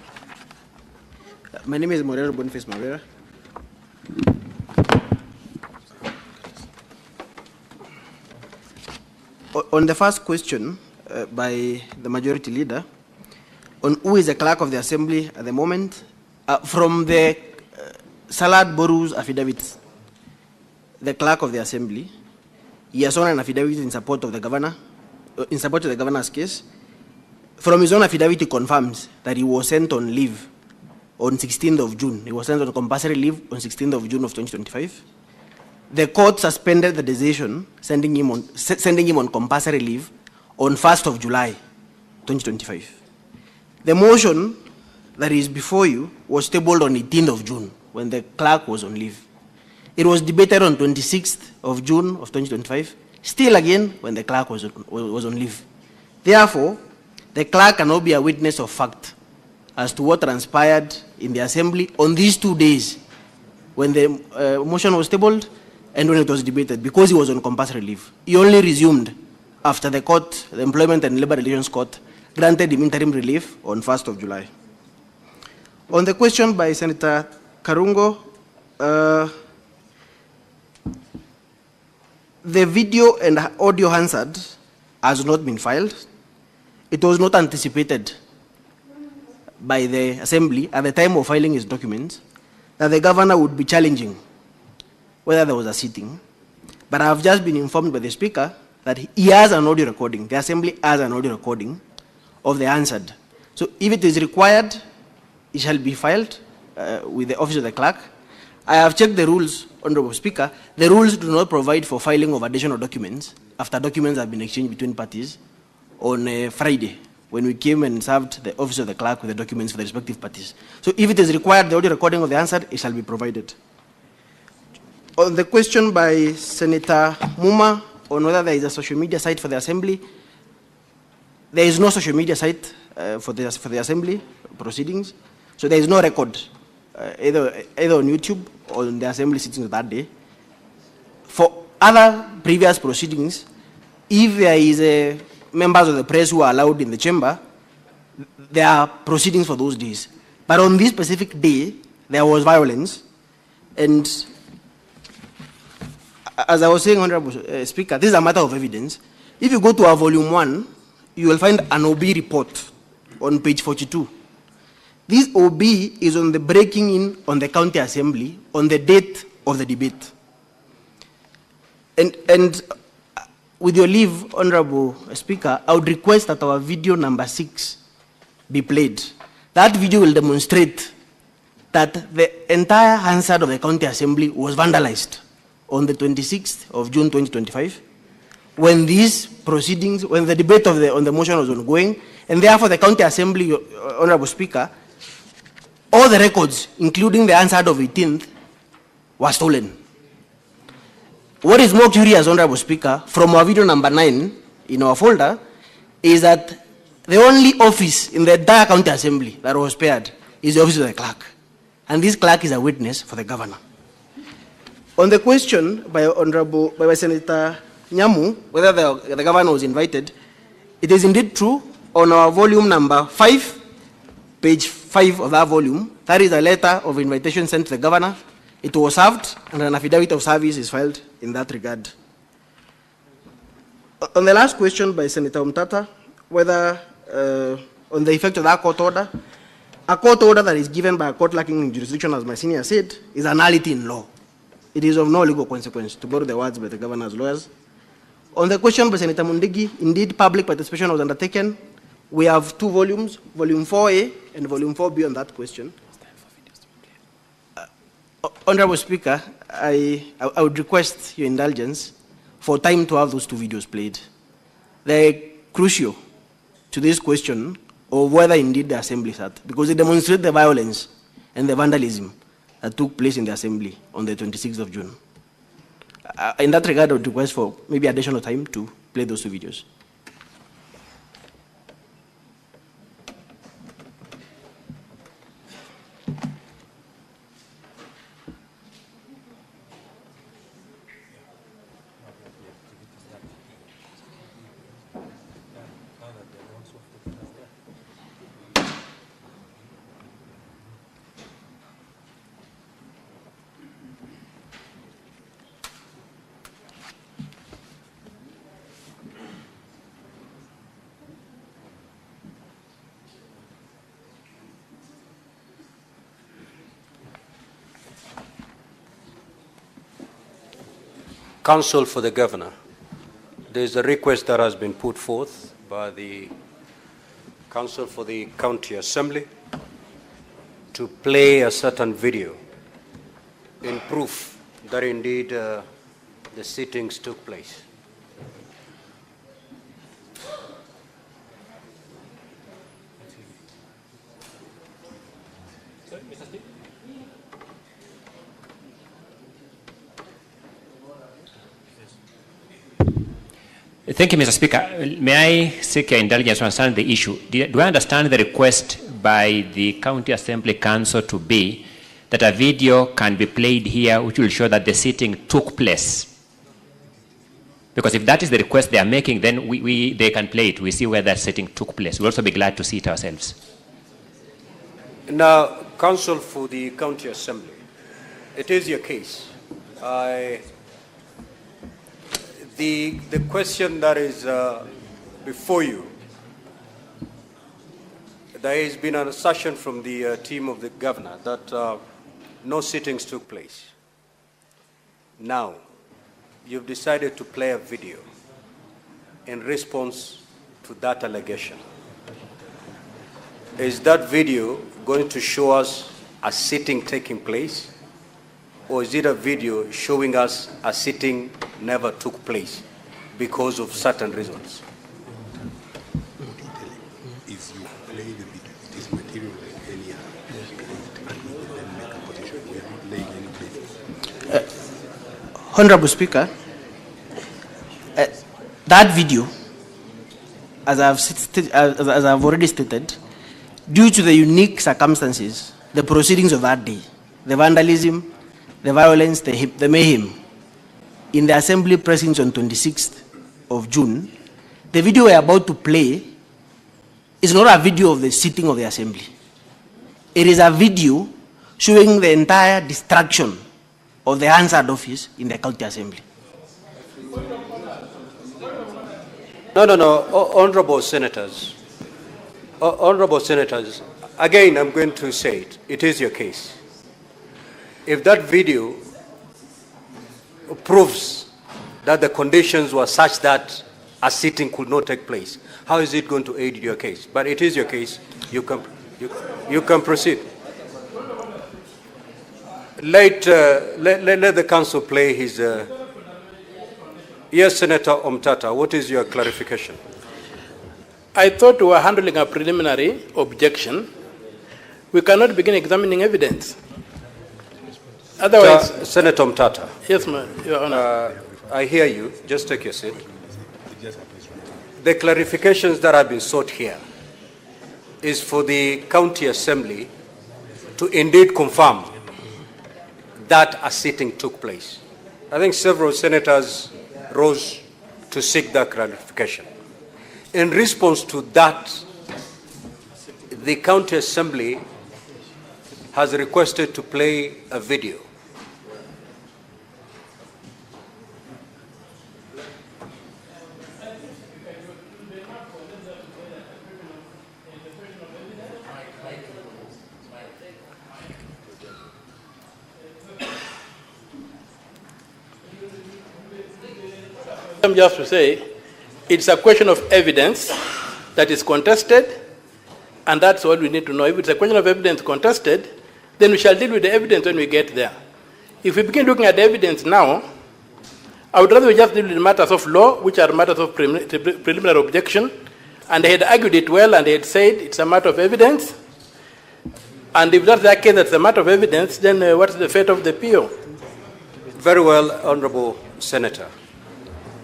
my name is Morero Boniface Mawira. On the first question by the majority leader, on who is the clerk of the assembly at the moment, from the Salad Boru's affidavit, the clerk of the assembly, he has sworn an affidavit in support of the governor, in support of the governor's case. From his own affidavit, he confirms that he was sent on leave on 16th of June. He was sent on compulsory leave on 16th of June of 2025. The court suspended the decision, sending him on compulsory leave on 1st of July 2025. The motion that is before you was tabled on 18th of June when the clerk was on leave. It was debated on 26th of June of 2025, still again when the clerk was on leave. Therefore, the clerk cannot be a witness of fact as to what transpired in the assembly on these 2 days when the motion was tabled and when it was debated, because he was on compulsory leave. He only resumed after the court, the Employment and Labor Relations Court, granted him interim relief on 1st of July. On the question by Senator Karungo, the video and audio Hansard has not been filed. It was not anticipated by the Assembly at the time of filing his documents that the governor would be challenging whether there was a sitting. But I have just been informed by the Speaker that he has an audio recording, the Assembly has an audio recording of the Hansard. So if it is required, it shall be filed with the Office of the Clerk. I have checked the rules, Honorable Speaker. The rules do not provide for filing of additional documents after documents have been exchanged between parties on Friday, when we came and served the Office of the Clerk with the documents for the respective parties. So if it is required, the audio recording of the Hansard, it shall be provided. On the question by Senator Muma on whether there is a social media site for the Assembly, there is no social media site for the Assembly proceedings, so there is no record either on YouTube or on the Assembly sittings that day. For other previous proceedings, if there is members of the press who are allowed in the chamber, there are proceedings for those days. But on this specific day, there was violence, and as I was saying, Honorable Speaker, this is a matter of evidence. If you go to our volume 1, you will find an OB report on page 42. This OB is on the breaking in on the county assembly on the date of the debate. And with your leave, Honorable Speaker, I would request that our video number 6 be played. That video will demonstrate that the entire Hansard of the county assembly was vandalized on the 26th of June 2025, when these proceedings, when the debate on the motion was ongoing, and therefore the county assembly, Honorable Speaker, all the records, including the Hansard of 18th, were stolen. What is more curious, Honorable Speaker, from our video number 9 in our folder, is that the only office in the entire county assembly that was spared is the office of the clerk. And this clerk is a witness for the governor. On the question by Senator Nyamu, whether the governor was invited, it is indeed true. On our volume number 5, page 5 of that volume, that is a letter of invitation sent to the governor. It was served, and an affidavit of service is filed in that regard. On the last question by Senator Umtata, whether on the effect of that court order, a court order that is given by a court lacking in jurisdiction, as my senior said, is a nullity in law. It is of no legal consequence, to borrow the words by the governor's lawyers. On the question by Senator Mundigi, indeed public participation was undertaken. We have 2 volumes, volume 4A and volume 4B on that question. Honorable Speaker, I would request your indulgence for time to have those 2 videos played. They're crucial to this question of whether indeed the assembly sat, because they demonstrate the violence and the vandalism that took place in the assembly on the 26th of June. In that regard, I would request for maybe additional time to play those 2 videos. Counsel for the Governor, there's a request that has been put forth by the Counsel for the County Assembly to play a certain video in proof that indeed the sittings took place. Thank you, Mr. Speaker. May I seek your indulgence to understand the issue? Do I understand the request by the County Assembly Council to be that a video can be played here which will show that the sitting took place? Because if that is the request they are making, then they can play it. We see where that sitting took place. We'll also be glad to see it ourselves. Now, Counsel for the County Assembly, it is your case. The question that is before you, there has been an assertion from the team of the Governor that no sittings took place. Now, you've decided to play a video in response to that allegation. Is that video going to show us a sitting taking place? Or is it a video showing us a sitting never took place because of certain reasons? Is you play the video, it is material like any other. And make a position. We are not laying any claim. Honorable Speaker, that video, as I've already stated, due to the unique circumstances, the proceedings of that day, the vandalism, the violence, the mayhem, in the Assembly precincts on 26th of June, the video we're about to play is not a video of the sitting of the Assembly. It is a video showing the entire destruction of the Hansard office in the County Assembly. No, Honorable Senators. Honorable Senators, again, I'm going to say it. It is your case. If that video proves that the conditions were such that a sitting could not take place, how is it going to aid your case? But it is your case. You can proceed. Let the council play his... Yes, Senator Omtata, what is your clarification? I thought we were handling a preliminary objection. We cannot begin examining evidence. Otherwise, Senator Omtata. Yes, Your Honor. I hear you. Just take your seat. The clarifications that have been sought here is for the County Assembly to indeed confirm that a sitting took place. I think several senators rose to seek that clarification. In response to that, the County Assembly has requested to play a video. I'm just to say, it's a question of evidence that is contested, and that's all we need to know. If it's a question of evidence contested, then we shall deal with the evidence when we get there. If we begin looking at the evidence now, I would rather we just deal with matters of law, which are matters of preliminary objection, and they had argued it well, and they had said it's a matter of evidence. And if that's the case, that's a matter of evidence, then what's the fate of the PO? Very well, Honorable Senator.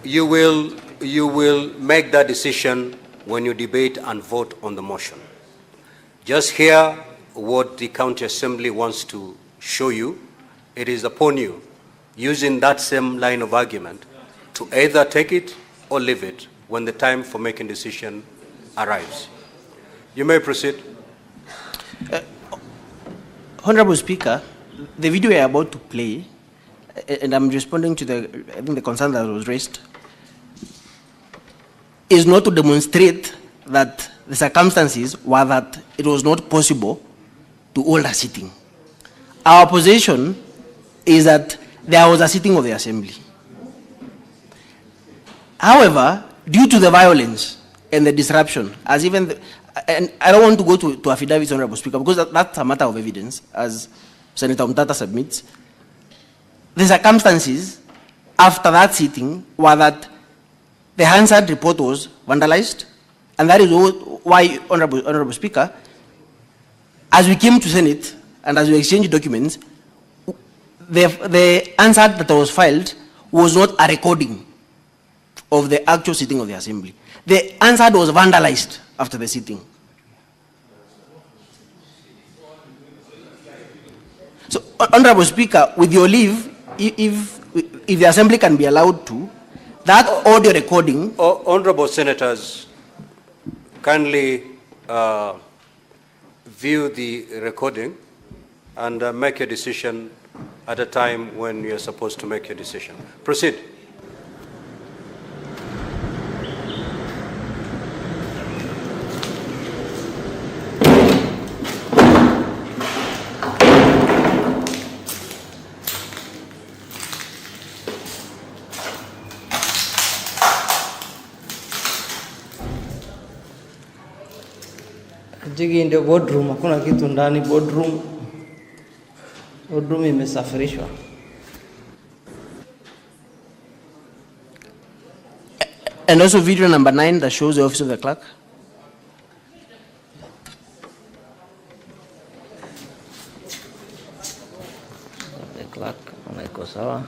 You will make that decision when you debate and vote on the motion. Just hear what the County Assembly wants to show you. It is upon you, using that same line of argument, to either take it or leave it when the time for making decision arrives. You may proceed. Honorable Speaker, the video we are about to play, and I'm responding to the concern that was raised, is not to demonstrate that the circumstances were that it was not possible to hold a sitting. Our position is that there was a sitting of the Assembly. However, due to the violence and the disruption, as even the, and I don't want to go to affidavits, Honorable Speaker, because that's a matter of evidence, as Senator Mtata submits. The circumstances after that sitting were that the Hansard report was vandalized, and that is why, Honorable Speaker, as we came to Senate and as we exchanged documents, the answer that was filed was not a recording of the actual sitting of the Assembly. The answer was vandalized after the sitting. So, Honorable Speaker, with your leave, if the Assembly can be allowed to, that audio recording... Honorable Senators, kindly view the recording and make your decision at a time when you're supposed to make your decision. Proceed. Jigi in the boardroom, hakuna kitu ndani boardroom. Boardroom imesafirishwa. And also video number 9 that shows the office of the clerk. The clerk, anaiko sawa.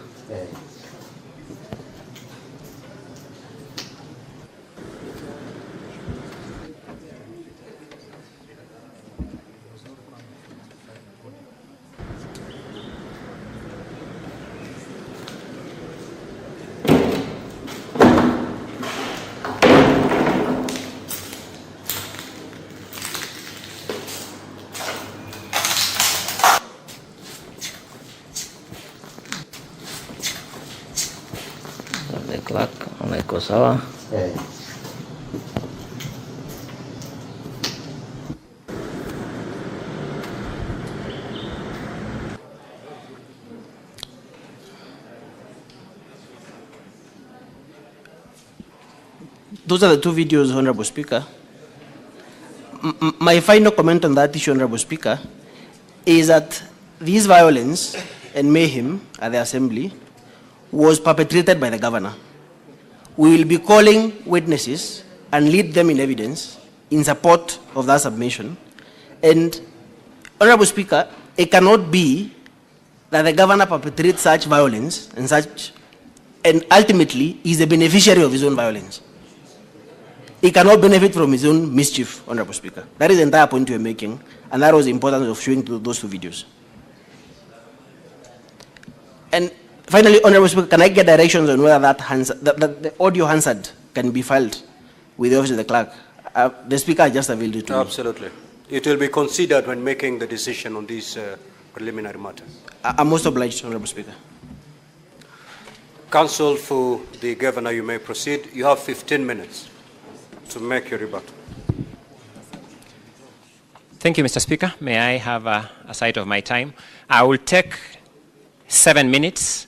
Clerk, anaiko sawa. Those are the two videos, Honorable Speaker. My final comment on that issue, Honorable Speaker, is that this violence and mayhem at the Assembly was perpetrated by the governor. We will be calling witnesses and lead them in evidence in support of that submission. And, Honorable Speaker, it cannot be that the governor perpetrates such violence and ultimately is the beneficiary of his own violence. He cannot benefit from his own mischief, Honorable Speaker. That is the entire point we are making, and that was the importance of showing those two videos. And finally, Honorable Speaker, can I get directions on whether that the audio Hansard can be filed with the office of the clerk? The Speaker just availed it to me. Absolutely. It will be considered when making the decision on this preliminary matter. I'm most obliged, Honorable Speaker. Counsel for the Governor, you may proceed. You have 15 minutes to make your rebuttal. Thank you, Mr. Speaker. May I have a sight of my time? I will take 7 minutes,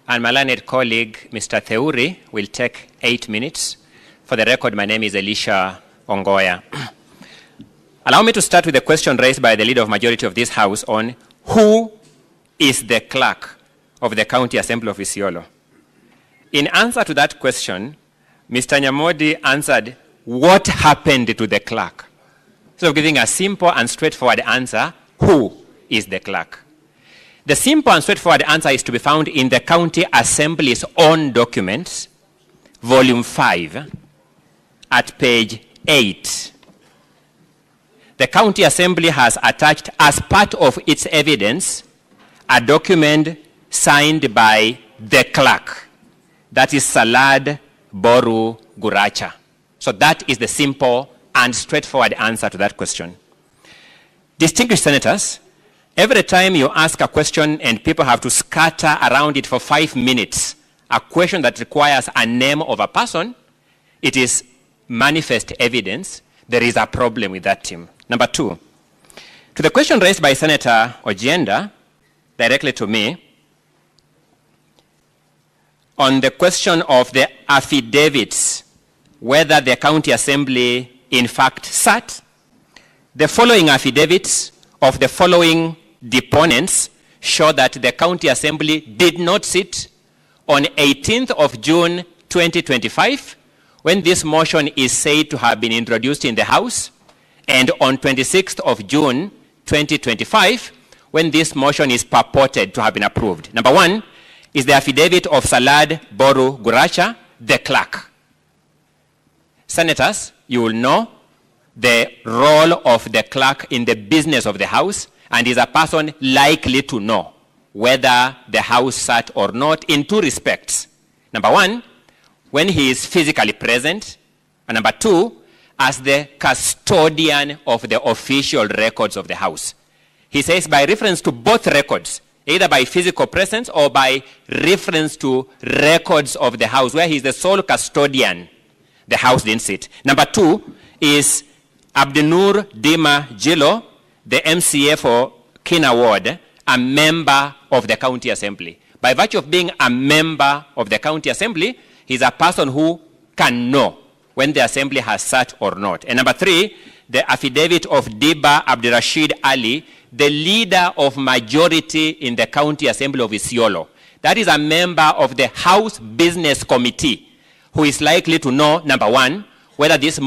and my learned colleague, Mr. Theuri, will take 8 minutes. For the record, my name is Elisha Ongoya. Allow me to start with the question raised by the leader of majority of this House on who is the clerk of the County Assembly of Isiolo. In answer to that question, Mr. Nyamodi answered, what happened to the clerk? So giving a simple and straightforward answer, who is the clerk? The simple and straightforward answer is to be found in the County Assembly's own documents, volume 5, at page 8. The County Assembly has attached as part of its evidence a document signed by the clerk. That is Salad Boru Guracha. So that is the simple and straightforward answer to that question. Distinguished senators, every time you ask a question and people have to scatter around it for 5 minutes, a question that requires a name of a person, it is manifest evidence there is a problem with that team. Number 2, to the question raised by Senator Ojienda, directly to me, on the question of the affidavits, whether the County Assembly in fact sat, the following affidavits of the following deponents show that the County Assembly did not sit on 18th of June 2025, when this motion is said to have been introduced in the House, and on 26th of June 2025, when this motion is purported to have been approved. Number one is the affidavit of Salad Boru Guracha, the clerk. Senators, you will know the role of the clerk in the business of the House, and is a person likely to know whether the House sat or not in two respects. Number one, when he is physically present, and number two, as the custodian of the official records of the House. He says by reference to both records, either by physical presence or by reference to records of the House, where he is the sole custodian, the House didn't sit. Number two is Abdi Dima Jilo, the MCA for Kina Ward, a member of the County Assembly. By virtue of being a member of the County Assembly, he's a person who can know when the Assembly has sat or not. And number three, the affidavit of Diba Abdirashid Ali, the leader of majority in the County Assembly of Isiolo. That is a member of the House Business Committee who is likely to know, number one, whether this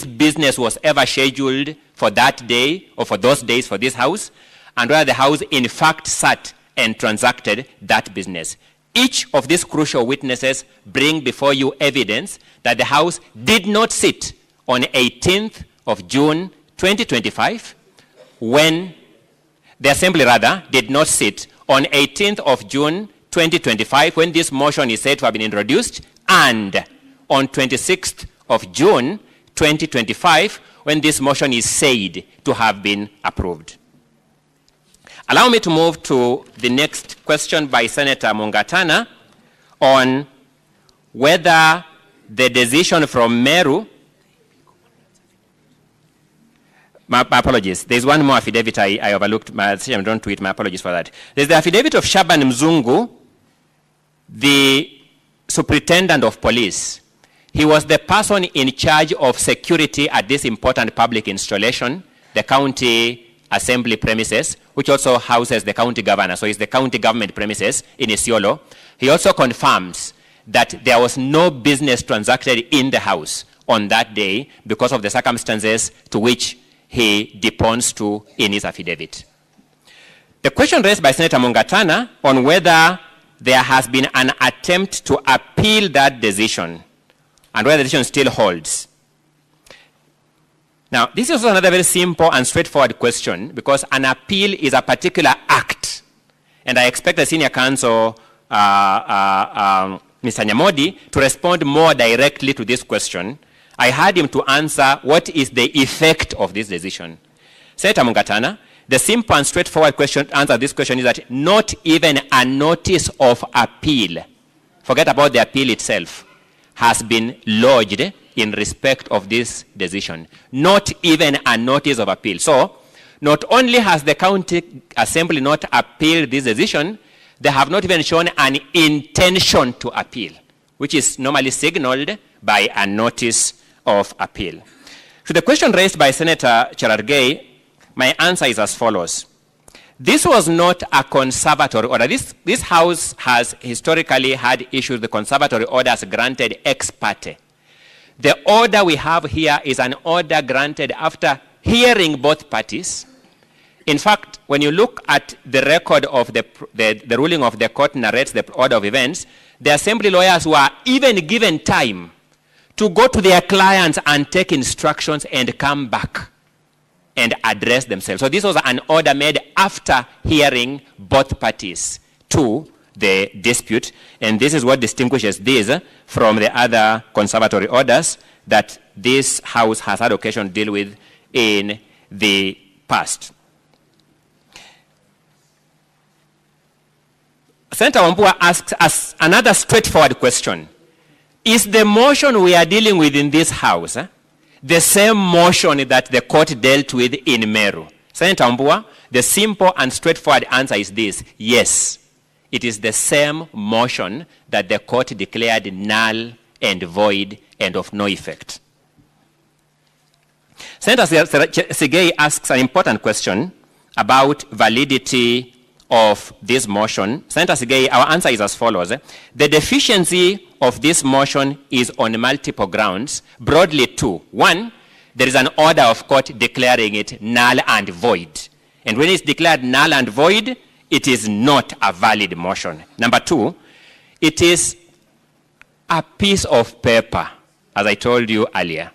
business was ever scheduled for that day or for those days for this House, and whether the House in fact sat and transacted that business. Each of these crucial witnesses bring before you evidence that the House did not sit on 18th of June 2025, when the Assembly did not sit on 18th of June 2025, when this motion is said to have been introduced, and on 26th of June 2025, when this motion is said to have been approved. Allow me to move to the next question by Senator Mungatana on whether the decision from Meru. My apologies. There's one more affidavit I overlooked. Don't tweet. My apologies for that. There's the affidavit of Shaban Mzungu, the superintendent of police. He was the person in charge of security at this important public installation, the County Assembly premises, which also houses the county governor. So it's the county government premises in Isiolo. He also confirms that there was no business transacted in the House on that day because of the circumstances to which he deponds to in his affidavit. The question raised by Senator Mungatana on whether there has been an attempt to appeal that decision and whether the decision still holds. Now, this is also another very simple and straightforward question, because an appeal is a particular act. And I expect the senior counsel, Mr. Nyamodi, to respond more directly to this question. I had him to answer what is the effect of this decision. Senator Mungatana, the simple and straightforward question to answer this question is that not even a notice of appeal, forget about the appeal itself, has been lodged in respect of this decision. Not even a notice of appeal. So, not only has the County Assembly not appealed this decision, they have not even shown an intention to appeal, which is normally signaled by a notice of appeal. To the question raised by Senator Cherargei, my answer is as follows. This was not a conservatory order. This House has historically had issues with conservatory orders granted ex parte. The order we have here is an order granted after hearing both parties. In fact, when you look at the record of the ruling of the court narrates the order of events, the Assembly lawyers were even given time to go to their clients and take instructions and come back and address themselves. So this was an order made after hearing both parties to the dispute, and this is what distinguishes this from the other conservatory orders that this House has had occasion to deal with in the past. Senator Wambua asks us another straightforward question. Is the motion we are dealing with in this House the same motion that the court dealt with in Meru? Senator Wambua, the simple and straightforward answer is this: yes. it is the same motion that the court declared null and void and of no effect. Senator Sigei asks an important question about validity of this motion. Senator Sigei, our answer is as follows. The deficiency of this motion is on multiple grounds, broadly two. One, there is an order of court declaring it null and void. And when it's declared null and void, it is not a valid motion. Number two, it is a piece of paper, as I told you earlier.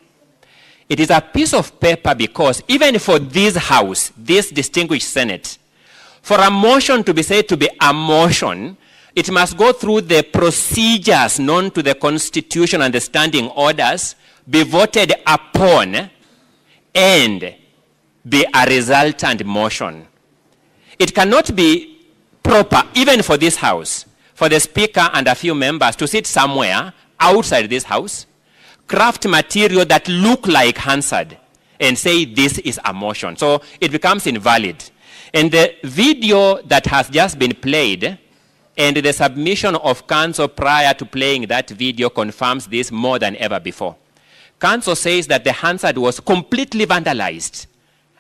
It is a piece of paper because even for this House, this distinguished Senate, for a motion to be said to be a motion, it must go through the procedures known to the Constitution and the standing orders, be voted upon, and be a resultant motion. It cannot be proper, even for this House, for the Speaker and a few members to sit somewhere outside this House, craft material that look like Hansard, and say this is a motion. So it becomes invalid. And the video that has just been played and the submission of counsel prior to playing that video confirms this more than ever before. Counsel says that the Hansard was completely vandalized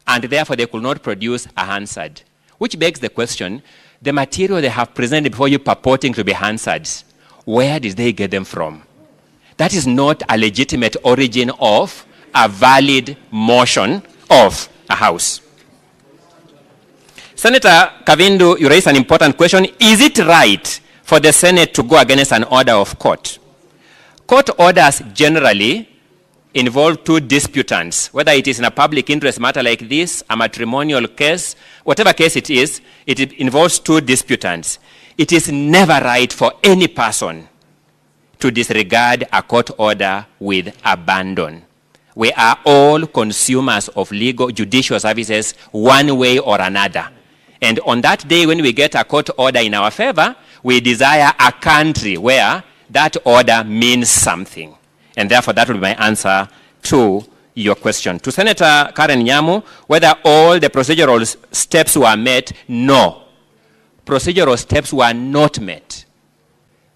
and therefore they could not produce a Hansard, which begs the question, the material they have presented before you purporting to be Hansards, where did they get them from? That is not a legitimate origin of a valid motion of a House. Senator Kavindu, you raised an important question. Is it right for the Senate to go against an order of court? Court orders generally involve two disputants, whether it is in a public interest matter like this, a matrimonial case, whatever case it is, it involves two disputants. It is never right for any person to disregard a court order with abandon. We are all consumers of legal judicial services one way or another. And on that day when we get a court order in our favor, we desire a country where that order means something. And therefore that will be my answer to your question. To Senator Karen Nyamu, whether all the procedural steps were met, no. Procedural steps were not met.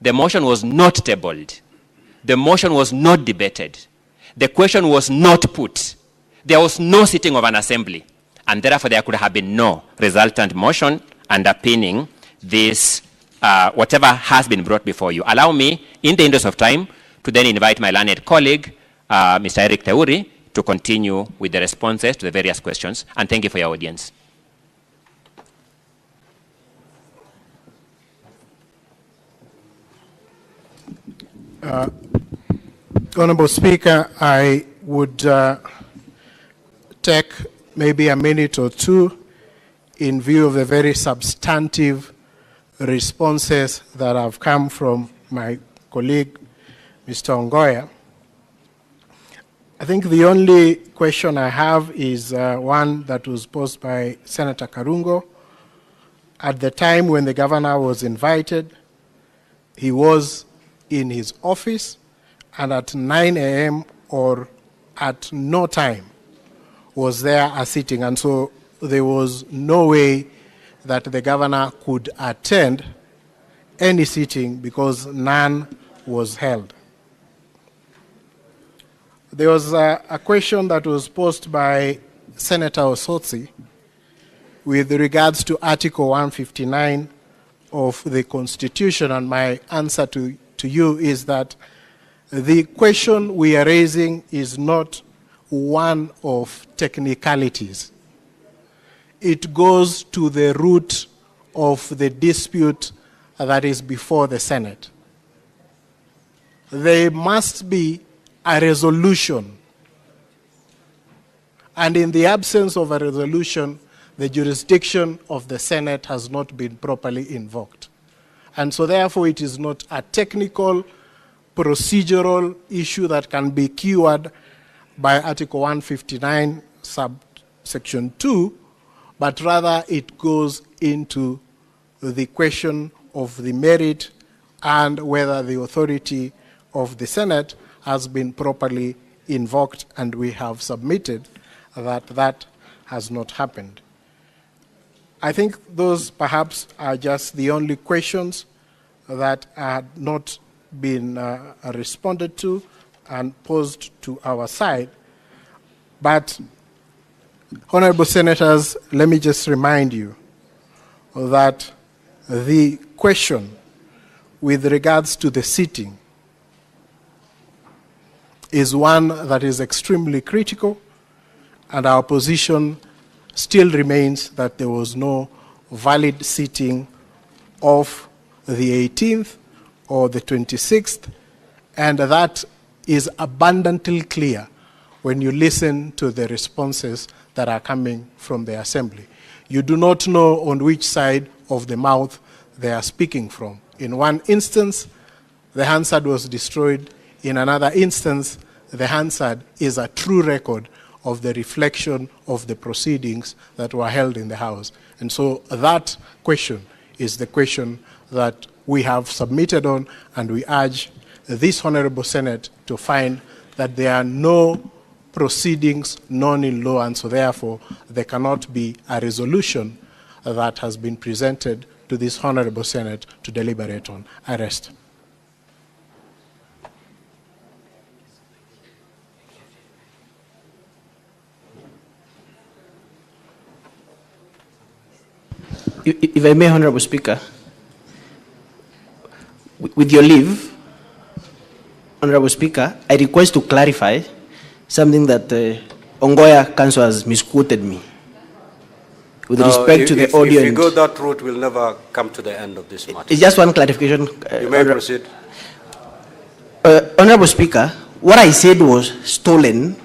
The motion was not tabled. The motion was not debated. The question was not put. There was no sitting of an assembly. And therefore there could have been no resultant motion underpinning this, whatever has been brought before you. Allow me, in the interest of time, to then invite my learned colleague, Mr. Eric Teuri, to continue with the responses to the various questions. And thank you for your audience. Honorable Speaker, I would take maybe a minute or two in view of the very substantive responses that have come from my colleague, Mr. Ongoya. I think the only question I have is one that was posed by Senator Karungo. At the time when the governor was invited, he was in his office, and at 9 a.m. or at no time was there a sitting, and so there was no way that the governor could attend any sitting because none was held. There was a question that was posed by Senator Osotsi with regards to Article 159 of the Constitution, and my answer to you is that the question we are raising is not one of technicalities. It goes to the root of the dispute that is before the Senate. There must be a resolution, and in the absence of a resolution, the jurisdiction of the Senate has not been properly invoked. And so therefore it is not a technical, procedural issue that can be cured by Article 159, subsection 2, but rather it goes into the question of the merit and whether the authority of the Senate has been properly invoked, and we have submitted that that has not happened. I think those perhaps are just the only questions that had not been responded to and posed to our side. But, honorable senators, let me just remind you that the question with regards to the sitting is one that is extremely critical, and our position still remains that there was no valid sitting of the 18th or the 26th, and that is abundantly clear when you listen to the responses that are coming from the Assembly. You do not know on which side of the mouth they are speaking from. In one instance, the Hansard was destroyed. In another instance, the Hansard is a true record of the reflection of the proceedings that were held in the House. And so that question is the question that we have submitted on, and we urge this Honorable Senate to find that there are no proceedings known in law, and so therefore there cannot be a resolution that has been presented to this Honorable Senate to deliberate on. I rest. If I may, Honorable Speaker, with your leave, Honorable Speaker, I request to clarify something that Ongoya Council has misquoted me. With respect to the audio. If you go that route, we'll never come to the end of this matter. It's just one clarification. You may proceed. Honorable Speaker, what I said was stolen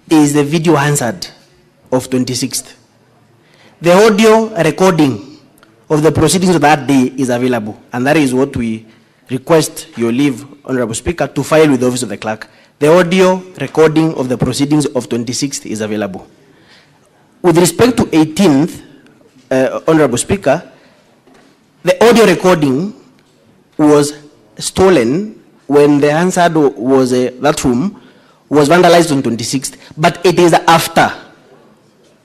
is the video Hansard of 26th. The audio recording of the proceedings of that day is available, and that is what we request your leave, Honorable Speaker, to file with the Office of the Clerk. The audio recording of the proceedings of 26th is available. With respect to 18th, Honorable Speaker, the audio recording was stolen when the Hansard was, that room was vandalized on 26th, but it is after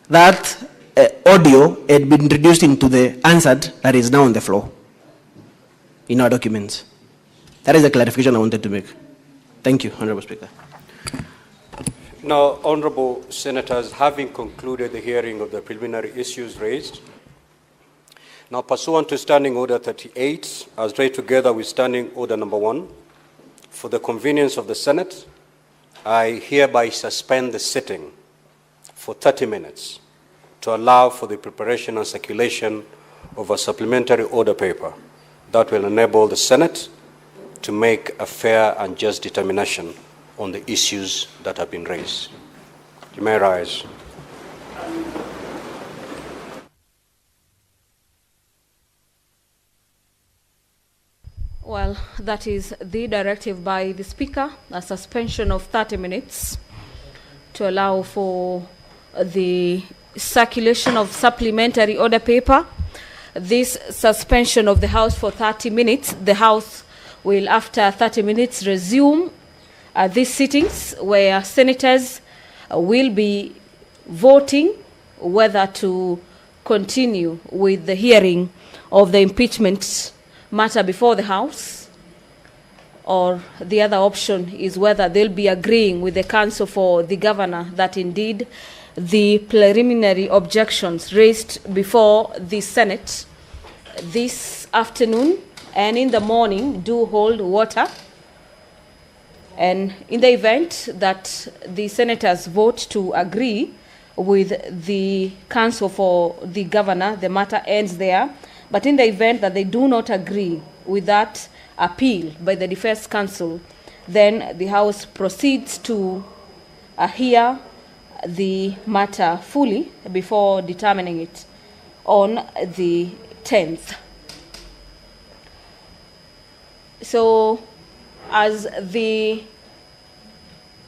that audio had been introduced into the Hansard that is now on the floor in our documents. That is the clarification I wanted to make. Thank you, Honorable Speaker. Now, Honorable Senators, having concluded the hearing of the preliminary issues raised, now pursuant to Standing Order 38, as read together with Standing Order number 1, for the convenience of the Senate, I hereby suspend the sitting for 30 minutes to allow for the preparation and circulation of a supplementary order paper that will enable the Senate to make a fair and just determination on the issues that have been raised. You may rise. Well, that is the directive by the Speaker, a suspension of 30 minutes to allow for the circulation of supplementary order paper. This suspension of the House for 30 minutes, the House will, after 30 minutes, resume these sittings where senators will be voting whether to continue with the hearing of the impeachment matter before the House, or the other option is whether they'll be agreeing with the Council for the Governor that indeed the preliminary objections raised before the Senate this afternoon and in the morning do hold water. And in the event that the senators vote to agree with the Council for the Governor, the matter ends there. But in the event that they do not agree with that appeal by the Defense Council, then the House proceeds to hear the matter fully before determining it on the 10th. So, as the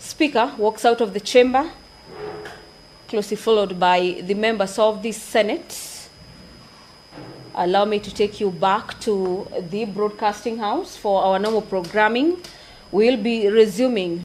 Speaker walks out of the chamber, closely followed by the members of the Senate, allow me to take you back to the Broadcasting House for our normal programming. We'll be resuming